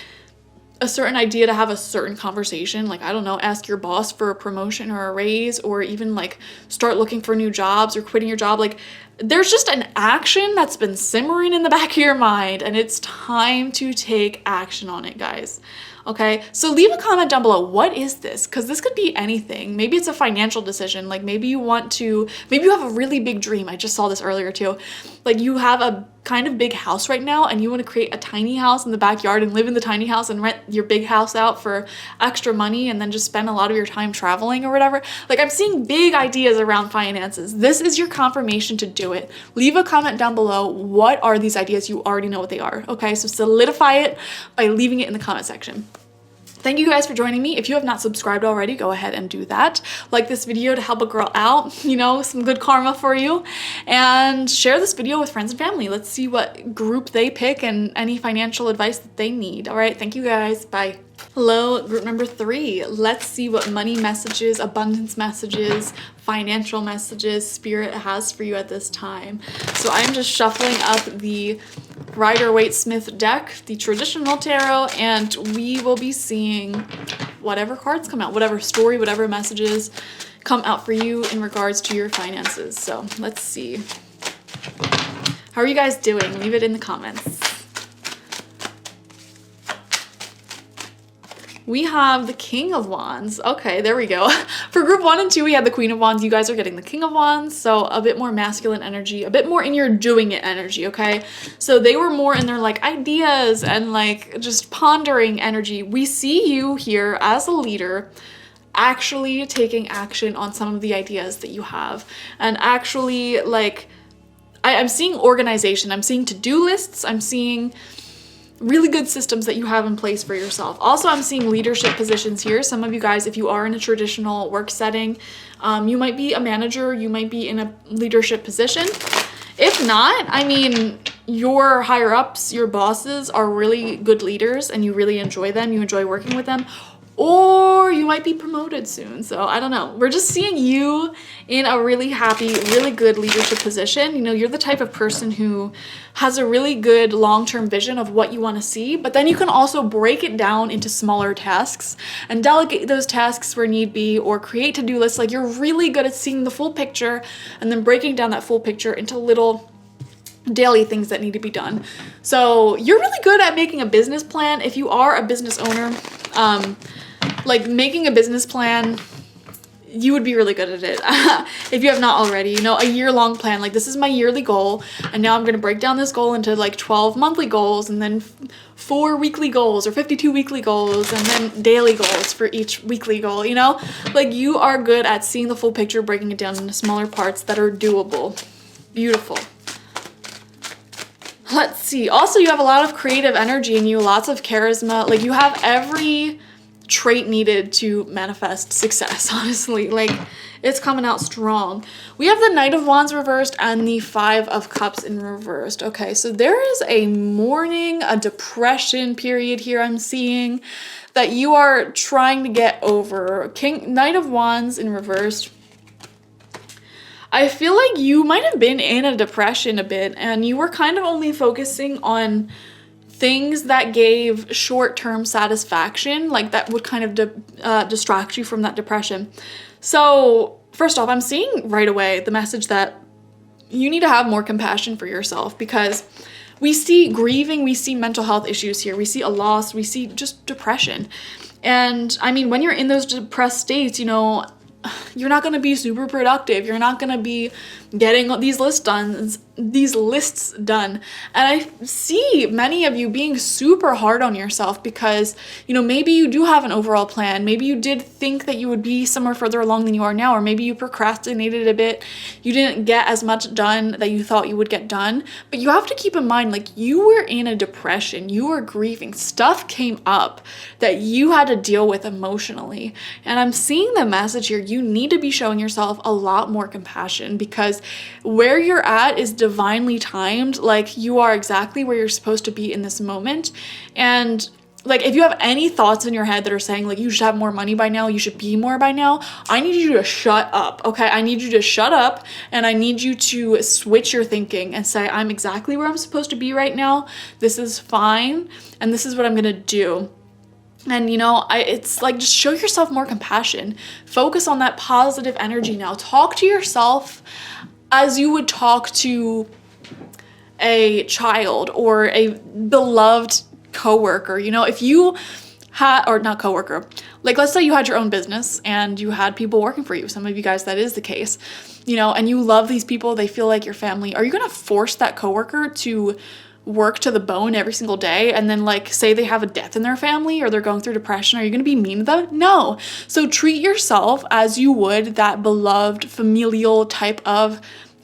a certain idea to have a certain conversation. Like, I don't know, ask your boss for a promotion or a raise, or even like start looking for new jobs or quitting your job. Like, there's just an action that's been simmering in the back of your mind, and it's time to take action on it, guys. Okay, so leave a comment down below. What is this? Because this could be anything. Maybe it's a financial decision. Like, maybe you have a really big dream. I just saw this earlier too. Like, you have a kind of big house right now and you want to create a tiny house in the backyard and live in the tiny house and rent your big house out for extra money and then just spend a lot of your time traveling or whatever. Like, I'm seeing big ideas around finances. This is your confirmation to do it. Leave a comment down below. What are these ideas? You already know what they are. Okay, so solidify it by leaving it in the comment section. Thank you guys for joining me. If you have not subscribed already, go ahead and do that. Like this video to help a girl out, you know, some good karma for you. And share this video with friends and family. Let's see what group they pick and any financial advice that they need. All right, thank you guys. Bye. Hello, group number 3. Let's see what money messages, abundance messages, financial messages Spirit has for you at this time. So I'm just shuffling up the Rider-Waite-Smith deck, the traditional tarot, and we will be seeing whatever cards come out, whatever story, whatever messages come out for you in regards to your finances. So let's see. How are you guys doing? Leave it in the comments. We have the King of Wands. Okay, there we go. For group 1 and 2, we had the Queen of Wands. You guys are getting the King of Wands, so a bit more masculine energy, a bit more in your doing it energy, okay? So they were more in their like ideas and like just pondering energy. We see you here as a leader actually taking action on some of the ideas that you have, and actually like I'm seeing organization, I'm seeing to-do lists, I'm seeing really good systems that you have in place for yourself. Also, I'm seeing leadership positions here. Some of you guys, if you are in a traditional work setting, you might be a manager, you might be in a leadership position. If not, I mean, your higher ups, your bosses are really good leaders and you really enjoy them, you enjoy working with them, or you might be promoted soon. So I don't know. We're just seeing you in a really happy, really good leadership position. You know, you're the type of person who has a really good long-term vision of what you want to see, but then you can also break it down into smaller tasks and delegate those tasks where need be, or create to-do lists. Like, you're really good at seeing the full picture and then breaking down that full picture into little daily things that need to be done. So you're really good at making a business plan. If you are a business owner, like making a business plan, you would be really good at it. If you have not already, you know, a year-long plan, like this is my yearly goal, and now I'm going to break down this goal into like 12 monthly goals, and then 4 weekly goals, or 52 weekly goals, and then daily goals for each weekly goal, you know? Like, you are good at seeing the full picture, breaking it down into smaller parts that are doable. Beautiful. Let's see. Also, you have a lot of creative energy in you, lots of charisma. Like, you have every trait needed to manifest success, honestly. Like, it's coming out strong. We have the Knight of Wands reversed and the 5 of Cups in reversed. Okay, so there is a mourning, a depression period here I'm seeing that you are trying to get over. Knight of Wands in reversed. I feel like you might have been in a depression a bit, and you were kind of only focusing on things that gave short-term satisfaction, like that would kind of distract you from that depression. So first off, I'm seeing right away the message that you need to have more compassion for yourself, because we see grieving, we see mental health issues here, we see a loss, we see just depression. And I mean, when you're in those depressed states, you know, you're not going to be super productive. You're not going to be getting these lists done. And I see many of you being super hard on yourself because, you know, maybe you do have an overall plan. Maybe you did think that you would be somewhere further along than you are now, or maybe you procrastinated a bit. You didn't get as much done that you thought you would get done. But you have to keep in mind, like, you were in a depression, you were grieving, stuff came up that you had to deal with emotionally. And I'm seeing the message here, you need to be showing yourself a lot more compassion, because where you're at is divinely timed. Like, you are exactly where you're supposed to be in this moment. And like, if you have any thoughts in your head that are saying like you should have more money by now, you should be more by now, I need you to shut up, okay? I need you to shut up, and I need you to switch your thinking and say, I'm exactly where I'm supposed to be right now. This is fine, and this is what I'm gonna do. And you know, it's like, just show yourself more compassion. Focus on that positive energy now. Talk to yourself as you would talk to a child or a beloved coworker. You know, if you had, or not coworker, like let's say you had your own business and you had people working for you. Some of you guys, that is the case, you know, and you love these people, they feel like your family. Are you gonna force that coworker to work to the bone every single day and then like say they have a death in their family or they're going through depression? Are you going to be mean to them? No. So treat yourself as you would that beloved familial type of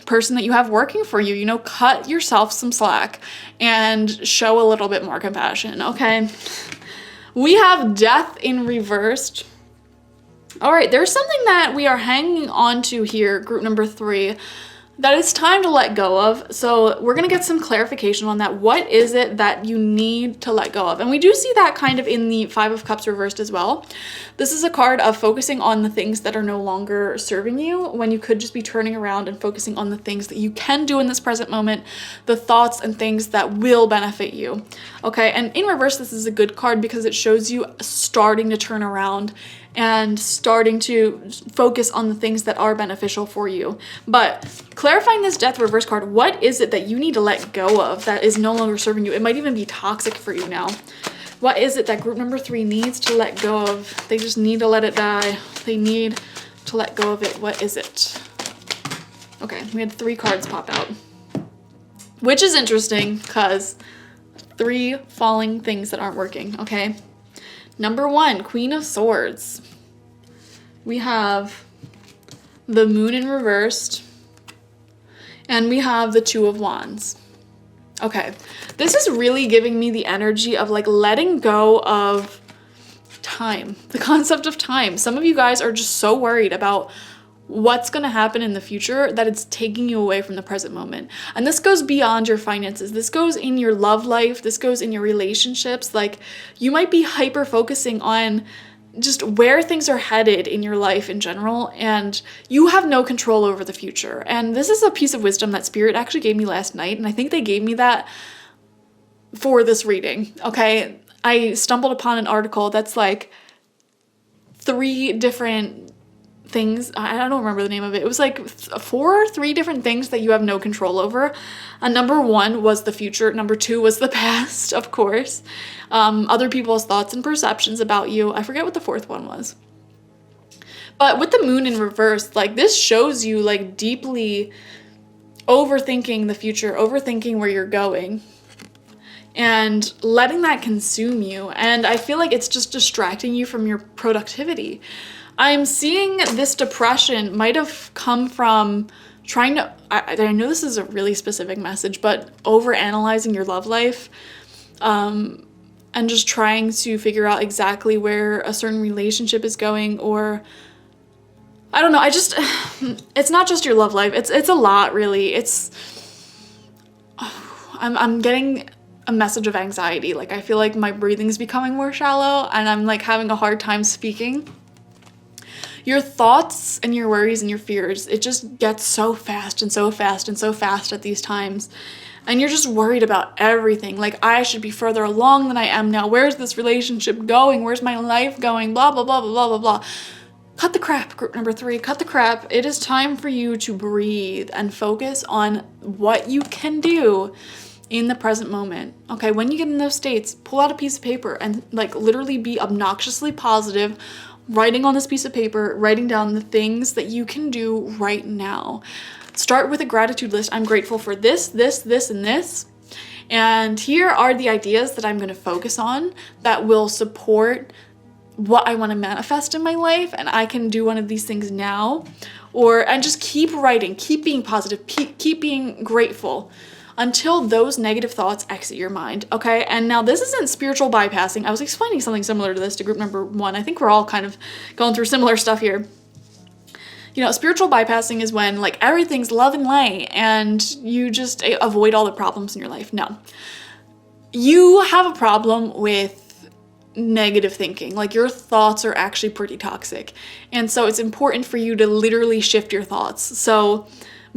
person that you have working for you. You know, cut yourself some slack and show a little bit more compassion, okay? We have death in reversed. All right, there's something that we are hanging on to here, group number 3, that it's time to let go of. So we're gonna get some clarification on that. What is it that you need to let go of? And we do see that kind of in the 5 of Cups reversed as well. This is a card of focusing on the things that are no longer serving you, when you could just be turning around and focusing on the things that you can do in this present moment, the thoughts and things that will benefit you. Okay, and in reverse, this is a good card because it shows you starting to turn around and starting to focus on the things that are beneficial for you. But clarifying this death reverse card, what is it that you need to let go of that is no longer serving you? It might even be toxic for you now. What is it that group number 3 needs to let go of? They just need to let it die. They need to let go of it. What is it? Okay, we had 3 cards pop out, which is interesting because 3 falling things that aren't working, okay? Number 1, Queen of Swords. We have the Moon in reversed, and we have the 2 of Wands. Okay, this is really giving me the energy of like letting go of time, the concept of time. Some of you guys are just so worried about what's going to happen in the future that it's taking you away from the present moment. And this goes beyond your finances. This goes in your love life. This goes in your relationships. Like, you might be hyper focusing on just where things are headed in your life in general, and you have no control over the future. And this is a piece of wisdom that Spirit actually gave me last night, and I think they gave me that for this reading, okay? I stumbled upon an article that's like 3 different things. I don't remember the name of it. It was like 4 or 3 different things that you have no control over. And number 1 was the future. Number 2 was the past, of course. Other people's thoughts and perceptions about you. I forget what the 4th one was. But with the Moon in reverse, like, this shows you like deeply overthinking the future, overthinking where you're going, and letting that consume you. And I feel like it's just distracting you from your productivity. I'm seeing this depression might have come from trying to, I know this is a really specific message, but overanalyzing your love life, and just trying to figure out exactly where a certain relationship is going, or I don't know. It's not just your love life. It's a lot, really. I'm getting a message of anxiety. Like, I feel like my breathing's becoming more shallow and I'm like having a hard time speaking. Your thoughts and your worries and your fears, it just gets so fast and so fast and so fast at these times. and you're just worried about everything. Like, I should be further along than I am now. Where's this relationship going? Where's my life going? Blah, blah, blah, blah, blah, blah, blah. Cut the crap. Group number 3, cut the crap. It is time for you to breathe and focus on what you can do in the present moment. Okay, when you get in those states, pull out a piece of paper and like literally be obnoxiously positive, writing on this piece of paper, writing down the things that you can do right now. Start with a gratitude list. I'm grateful for this, this, this, and this. And here are the ideas that I'm going to focus on that will support what I want to manifest in my life, and I can do one of these things now. And just keep writing, keep being positive, keep being grateful until those negative thoughts exit your mind, okay? And now this isn't spiritual bypassing. I was explaining something similar to this to group number 1. I think we're all kind of going through similar stuff here. You know, spiritual bypassing is when like everything's love and light and you just avoid all the problems in your life. No. You have a problem with negative thinking. Like, your thoughts are actually pretty toxic. And so it's important for you to literally shift your thoughts. So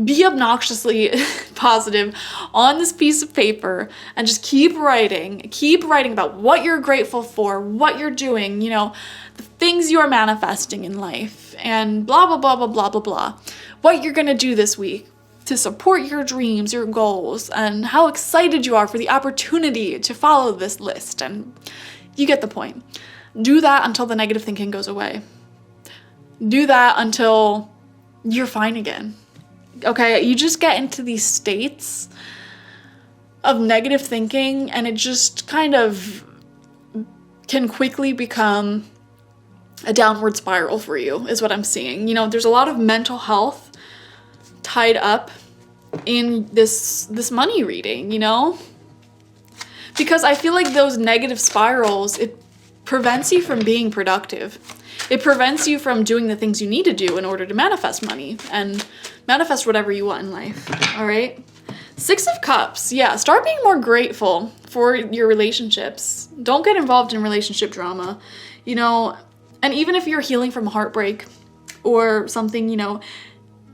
be obnoxiously positive on this piece of paper and just keep writing about what you're grateful for, what you're doing, you know, the things you are manifesting in life, and blah, blah, blah, blah, blah, blah, blah. What you're gonna do this week to support your dreams, your goals, and how excited you are for the opportunity to follow this list. And you get the point. Do that until the negative thinking goes away. Do that until you're fine again. Okay, you just get into these states of negative thinking and it just kind of can quickly become a downward spiral for you, is what I'm seeing. You know, there's a lot of mental health tied up in this money reading, you know? Because I feel like those negative spirals, it prevents you from being productive. It prevents you from doing the things you need to do in order to manifest money and manifest whatever you want in life, all right? 6 of Cups, yeah, start being more grateful for your relationships. Don't get involved in relationship drama, you know, and even if you're healing from heartbreak or something, you know,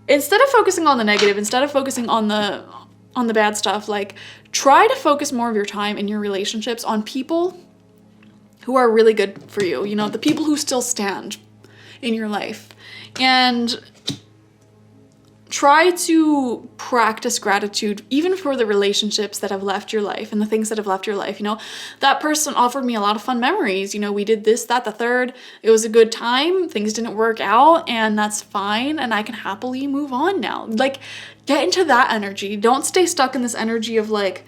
instead of focusing on the negative, instead of focusing on the bad stuff, like, try to focus more of your time in your relationships on people who are really good for you, you know, the people who still stand in your life. And try to practice gratitude even for the relationships that have left your life and the things that have left your life. You know, that person offered me a lot of fun memories. You know, we did this, that, the third. It was a good time. Things didn't work out, and that's fine. And I can happily move on now. Like, get into that energy. Don't stay stuck in this energy of like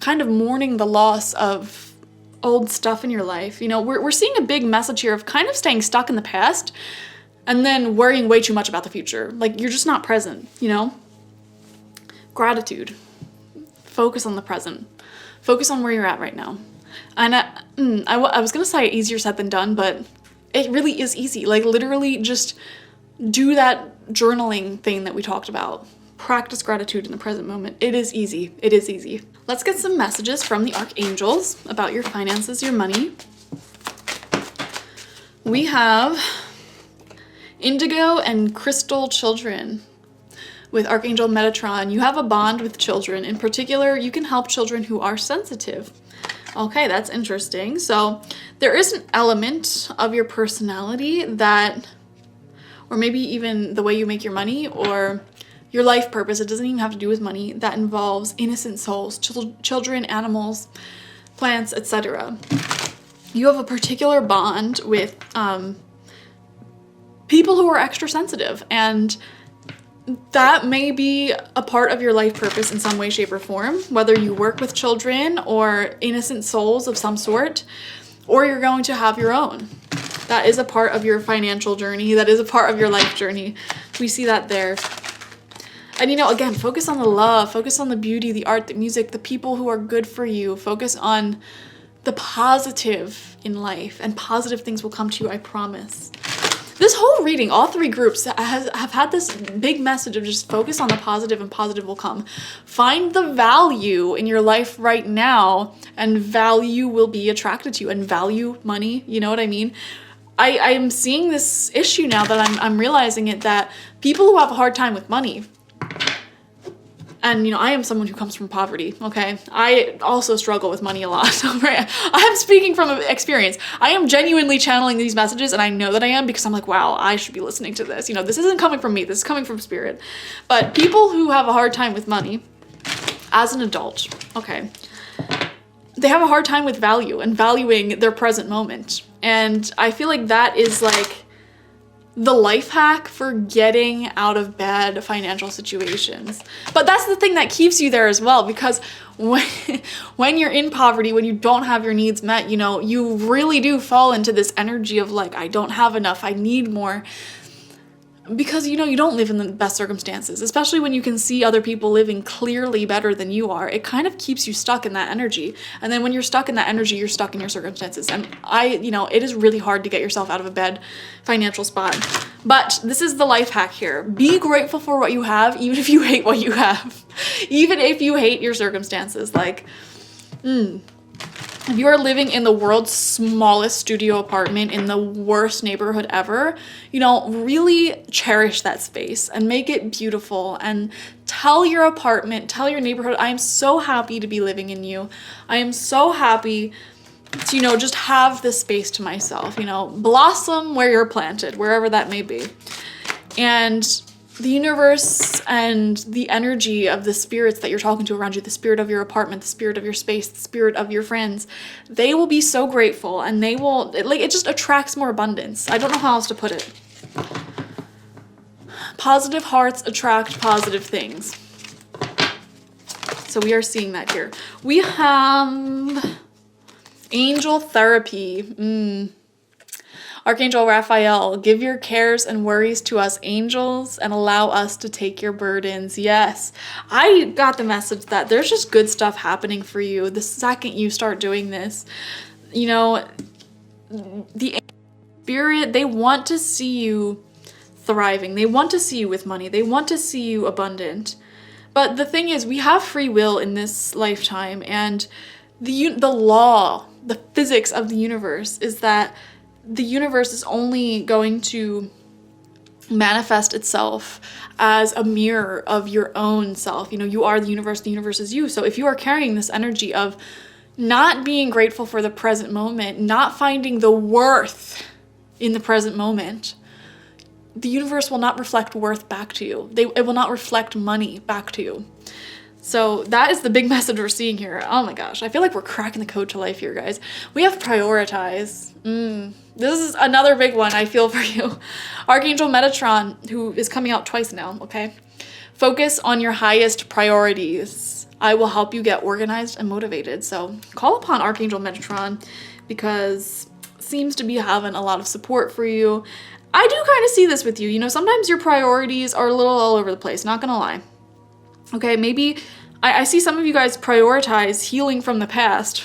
kind of mourning the loss of old stuff in your life. You know, we're seeing a big message here of kind of staying stuck in the past and then worrying way too much about the future. Like, you're just not present, you know? Gratitude. Focus on the present. Focus on where you're at right now. And I was gonna say easier said than done, but it really is easy. Like, literally just do that journaling thing that we talked about. Practice gratitude in the present moment. It is easy. It is easy. Let's get some messages from the archangels about your finances, your money. We have Indigo and Crystal children with Archangel Metatron. You have a bond with children. In particular, you can help children who are sensitive. Okay, that's interesting. So there is an element of your personality that, or maybe even the way you make your money or your life purpose, it doesn't even have to do with money, that involves innocent souls, children, animals, plants, etc. You have a particular bond with people who are extra sensitive, and that may be a part of your life purpose in some way, shape, or form, whether you work with children or innocent souls of some sort, or you're going to have your own. That is a part of your financial journey. That is a part of your life journey. We see that there. And, you know, again, focus on the love, focus on the beauty, the art, the music, the people who are good for you. Focus on the positive in life, and positive things will come to you, I promise. This whole reading, all 3 groups have had this big message of just focus on the positive and positive will come. Find the value in your life right now, and value will be attracted to you, and value money, you know what I mean? I am seeing this issue now that I'm realizing it, that people who have a hard time with money, And, you know, I am someone who comes from poverty, okay? I also struggle with money a lot, right? I'm speaking from experience. I am genuinely channeling these messages, and I know that I am because I'm like, wow, I should be listening to this. You know, this isn't coming from me, this is coming from spirit. But people who have a hard time with money as an adult, okay, they have a hard time with value and valuing their present moment. And I feel like that is like the life hack for getting out of bad financial situations. But that's the thing that keeps you there as well, because when you're in poverty, when you don't have your needs met, you know, you really do fall into this energy of like, I don't have enough, I need more. Because, you know, you don't live in the best circumstances, especially when you can see other people living clearly better than you are. It kind of keeps you stuck in that energy. And then when you're stuck in that energy, you're stuck in your circumstances. And you know, it is really hard to get yourself out of a bad financial spot. But this is the life hack here. Be grateful for what you have, even if you hate what you have. Even if you hate your circumstances. Like, if you are living in the world's smallest studio apartment in the worst neighborhood ever, you know, really cherish that space and make it beautiful, and tell your apartment, tell your neighborhood, I am so happy to be living in you. I am so happy to, you know, just have this space to myself, you know, blossom where you're planted, wherever that may be. And the universe and the energy of the spirits that you're talking to around you, the spirit of your apartment, the spirit of your space, the spirit of your friends, they will be so grateful, and they will, it just attracts more abundance. I don't know how else to put it. Positive hearts attract positive things. So we are seeing that here. We have angel therapy. Archangel Raphael, give your cares and worries to us angels and allow us to take your burdens. Yes, I got the message that there's just good stuff happening for you the second you start doing this. You know, the spirit, they want to see you thriving. They want to see you with money. They want to see you abundant. But the thing is, we have free will in this lifetime, and the law, the physics of the universe is that the universe is only going to manifest itself as a mirror of your own self. You know, you are the universe is you. So if you are carrying this energy of not being grateful for the present moment, not finding the worth in the present moment, the universe will not reflect worth back to you. It will not reflect money back to you. So that is the big message we're seeing here. Oh my gosh, I feel like we're cracking the code to life here, guys. We have prioritize. This is another big one I feel for you. Archangel Metatron, who is coming out twice now, okay? Focus on your highest priorities. I will help you get organized and motivated. So call upon Archangel Metatron, because seems to be having a lot of support for you. I do kind of see this with you. You know, sometimes your priorities are a little all over the place, not gonna lie. Okay, maybe I see some of you guys prioritize healing from the past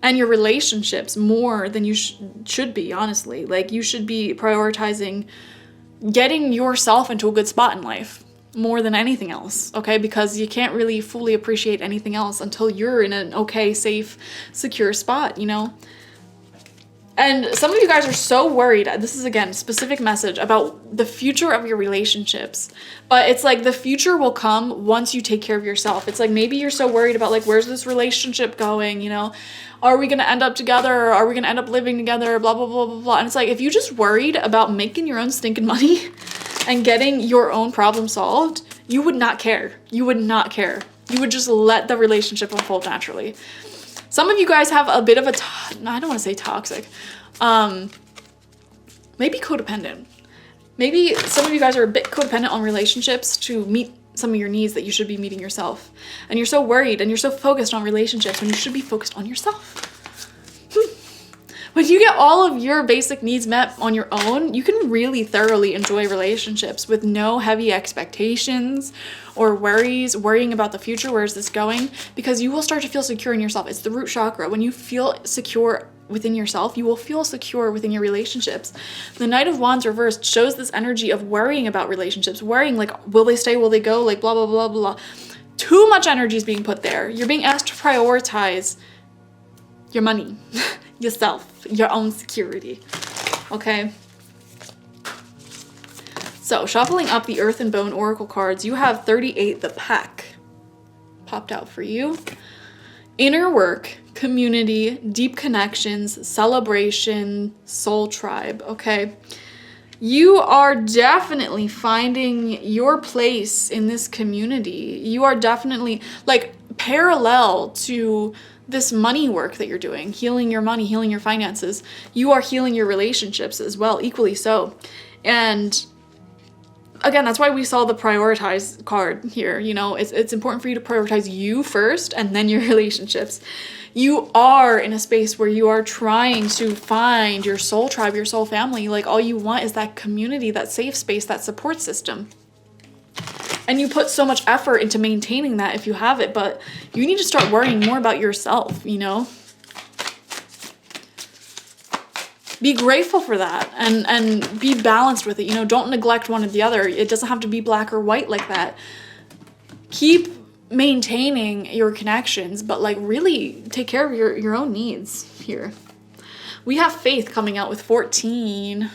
and your relationships more than you should be, honestly. Like, you should be prioritizing getting yourself into a good spot in life more than anything else, okay? Because you can't really fully appreciate anything else until you're in an okay, safe, secure spot, you know? And some of you guys are so worried, this is again, specific message about the future of your relationships, but it's like the future will come once you take care of yourself. It's like, maybe you're so worried about like, where's this relationship going? You know, are we going to end up together? Are we going to end up living together? Blah, blah, blah, blah, blah. And it's like, if you just worried about making your own stinking money and getting your own problem solved, you would not care. You would not care. You would just let the relationship unfold naturally. Some of you guys have a bit of a, I don't want to say toxic, maybe codependent. Maybe some of you guys are a bit codependent on relationships to meet some of your needs that you should be meeting yourself. And you're so worried and you're so focused on relationships when you should be focused on yourself. When you get all of your basic needs met on your own, you can really thoroughly enjoy relationships with no heavy expectations or worrying about the future. Where is this going? Because you will start to feel secure in yourself. It's the root chakra. When you feel secure within yourself, you will feel secure within your relationships. The Knight of Wands reversed shows this energy of worrying about relationships, worrying like, will they stay, will they go, like blah, blah, blah, blah. Too much energy is being put there. You're being asked to prioritize your money, yourself, your own security, okay? So shuffling up the Earth and Bone Oracle cards, you have 38, the Pack, popped out for you. Inner work, community, deep connections, celebration, soul tribe, okay? You are definitely finding your place in this community. You are definitely, like, parallel to this money work that you're doing, healing your money, healing your finances. You are healing your relationships as well, equally so. And again, that's why we saw the prioritize card here. You know, it's important for you to prioritize you first and then your relationships. You are in a space where you are trying to find your soul tribe, your soul family. Like, all you want is that community, that safe space, that support system. And you put so much effort into maintaining that if you have it, but you need to start worrying more about yourself, you know? Be grateful for that and be balanced with it. You know, don't neglect one or the other. It doesn't have to be black or white like that. Keep maintaining your connections, but like really take care of your own needs here. We have Faith coming out with 14.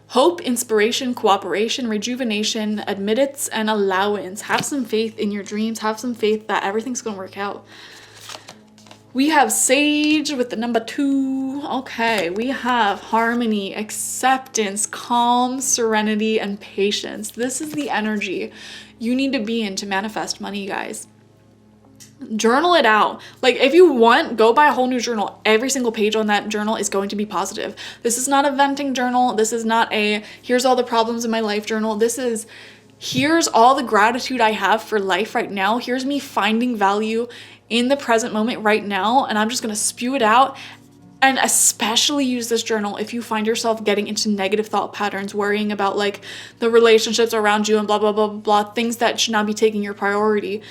Hope, inspiration, cooperation, rejuvenation, admittance, and allowance. Have some faith in your dreams. Have some faith that everything's gonna work out. We have Sage with the number 2. Okay, we have harmony, acceptance, calm, serenity, and patience. This is the energy you need to be in to manifest money, guys. Journal it out. Like, if you want, go buy a whole new journal. Every single page on that journal is going to be positive. This is not a venting journal. This is not a, here's all the problems in my life journal. This is, here's all the gratitude I have for life right now. Here's me finding value in the present moment right now. And I'm just going to spew it out. And especially use this journal if you find yourself getting into negative thought patterns, worrying about like the relationships around you and blah, blah, blah, blah, blah, things that should not be taking your priority.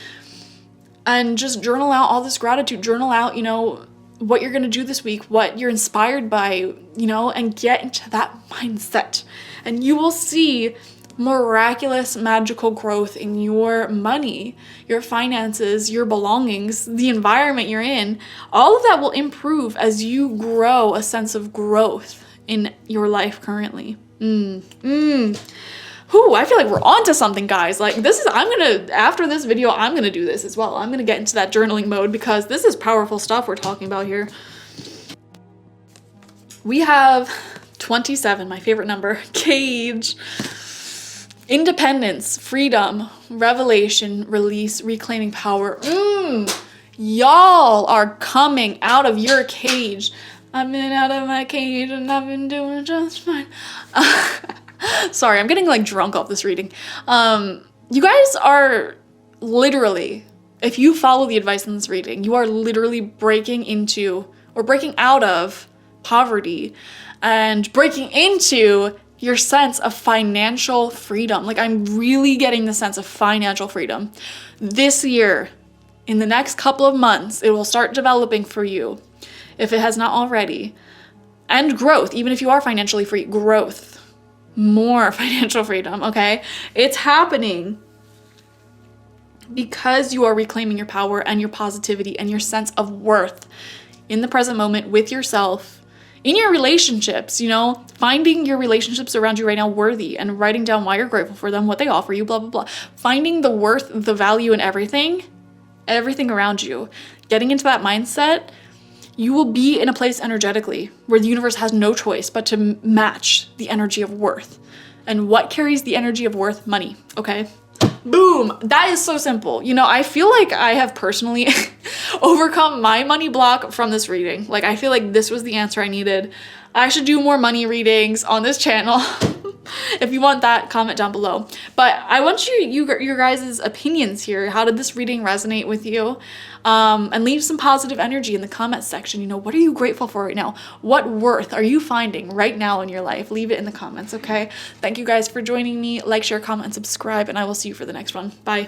And just journal out all this gratitude. Journal out, you know, what you're going to do this week, what you're inspired by, you know, and get into that mindset. And you will see miraculous, magical growth in your money, your finances, your belongings, the environment you're in. All of that will improve as you grow a sense of growth in your life currently. Whew, I feel like we're on to something, guys. Like, this is, after this video, I'm gonna do this as well. I'm gonna get into that journaling mode because this is powerful stuff we're talking about here. We have 27, my favorite number, Cage. Independence, freedom, revelation, release, reclaiming power. Y'all are coming out of your cage. I've been out of my cage and I've been doing just fine. Sorry, I'm getting like drunk off this reading. You guys are literally, if you follow the advice in this reading, you are literally breaking into or breaking out of poverty and breaking into your sense of financial freedom. Like, I'm really getting the sense of financial freedom. This year, in the next couple of months, it will start developing for you, if it has not already. And growth, even if you are financially free, growth. More financial freedom, okay? It's happening because you are reclaiming your power and your positivity and your sense of worth in the present moment with yourself, in your relationships, you know, finding your relationships around you right now worthy and writing down why you're grateful for them, what they offer you, blah, blah, blah. Finding the worth, the value in everything around you. Getting into that mindset, you will be in a place energetically where the universe has no choice but to match the energy of worth. And what carries the energy of worth? Money, okay? Boom, that is so simple. You know, I feel like I have personally overcome my money block from this reading. Like, I feel like this was the answer I needed. I should do more money readings on this channel. If you want that, comment down below. But I want your guys' opinions here. How did this reading resonate with you? And leave some positive energy in the comments section. You know, what are you grateful for right now? What worth are you finding right now in your life? Leave it in the comments, okay? Thank you guys for joining me. Like, share, comment, and subscribe, and I will see you for the next one. Bye.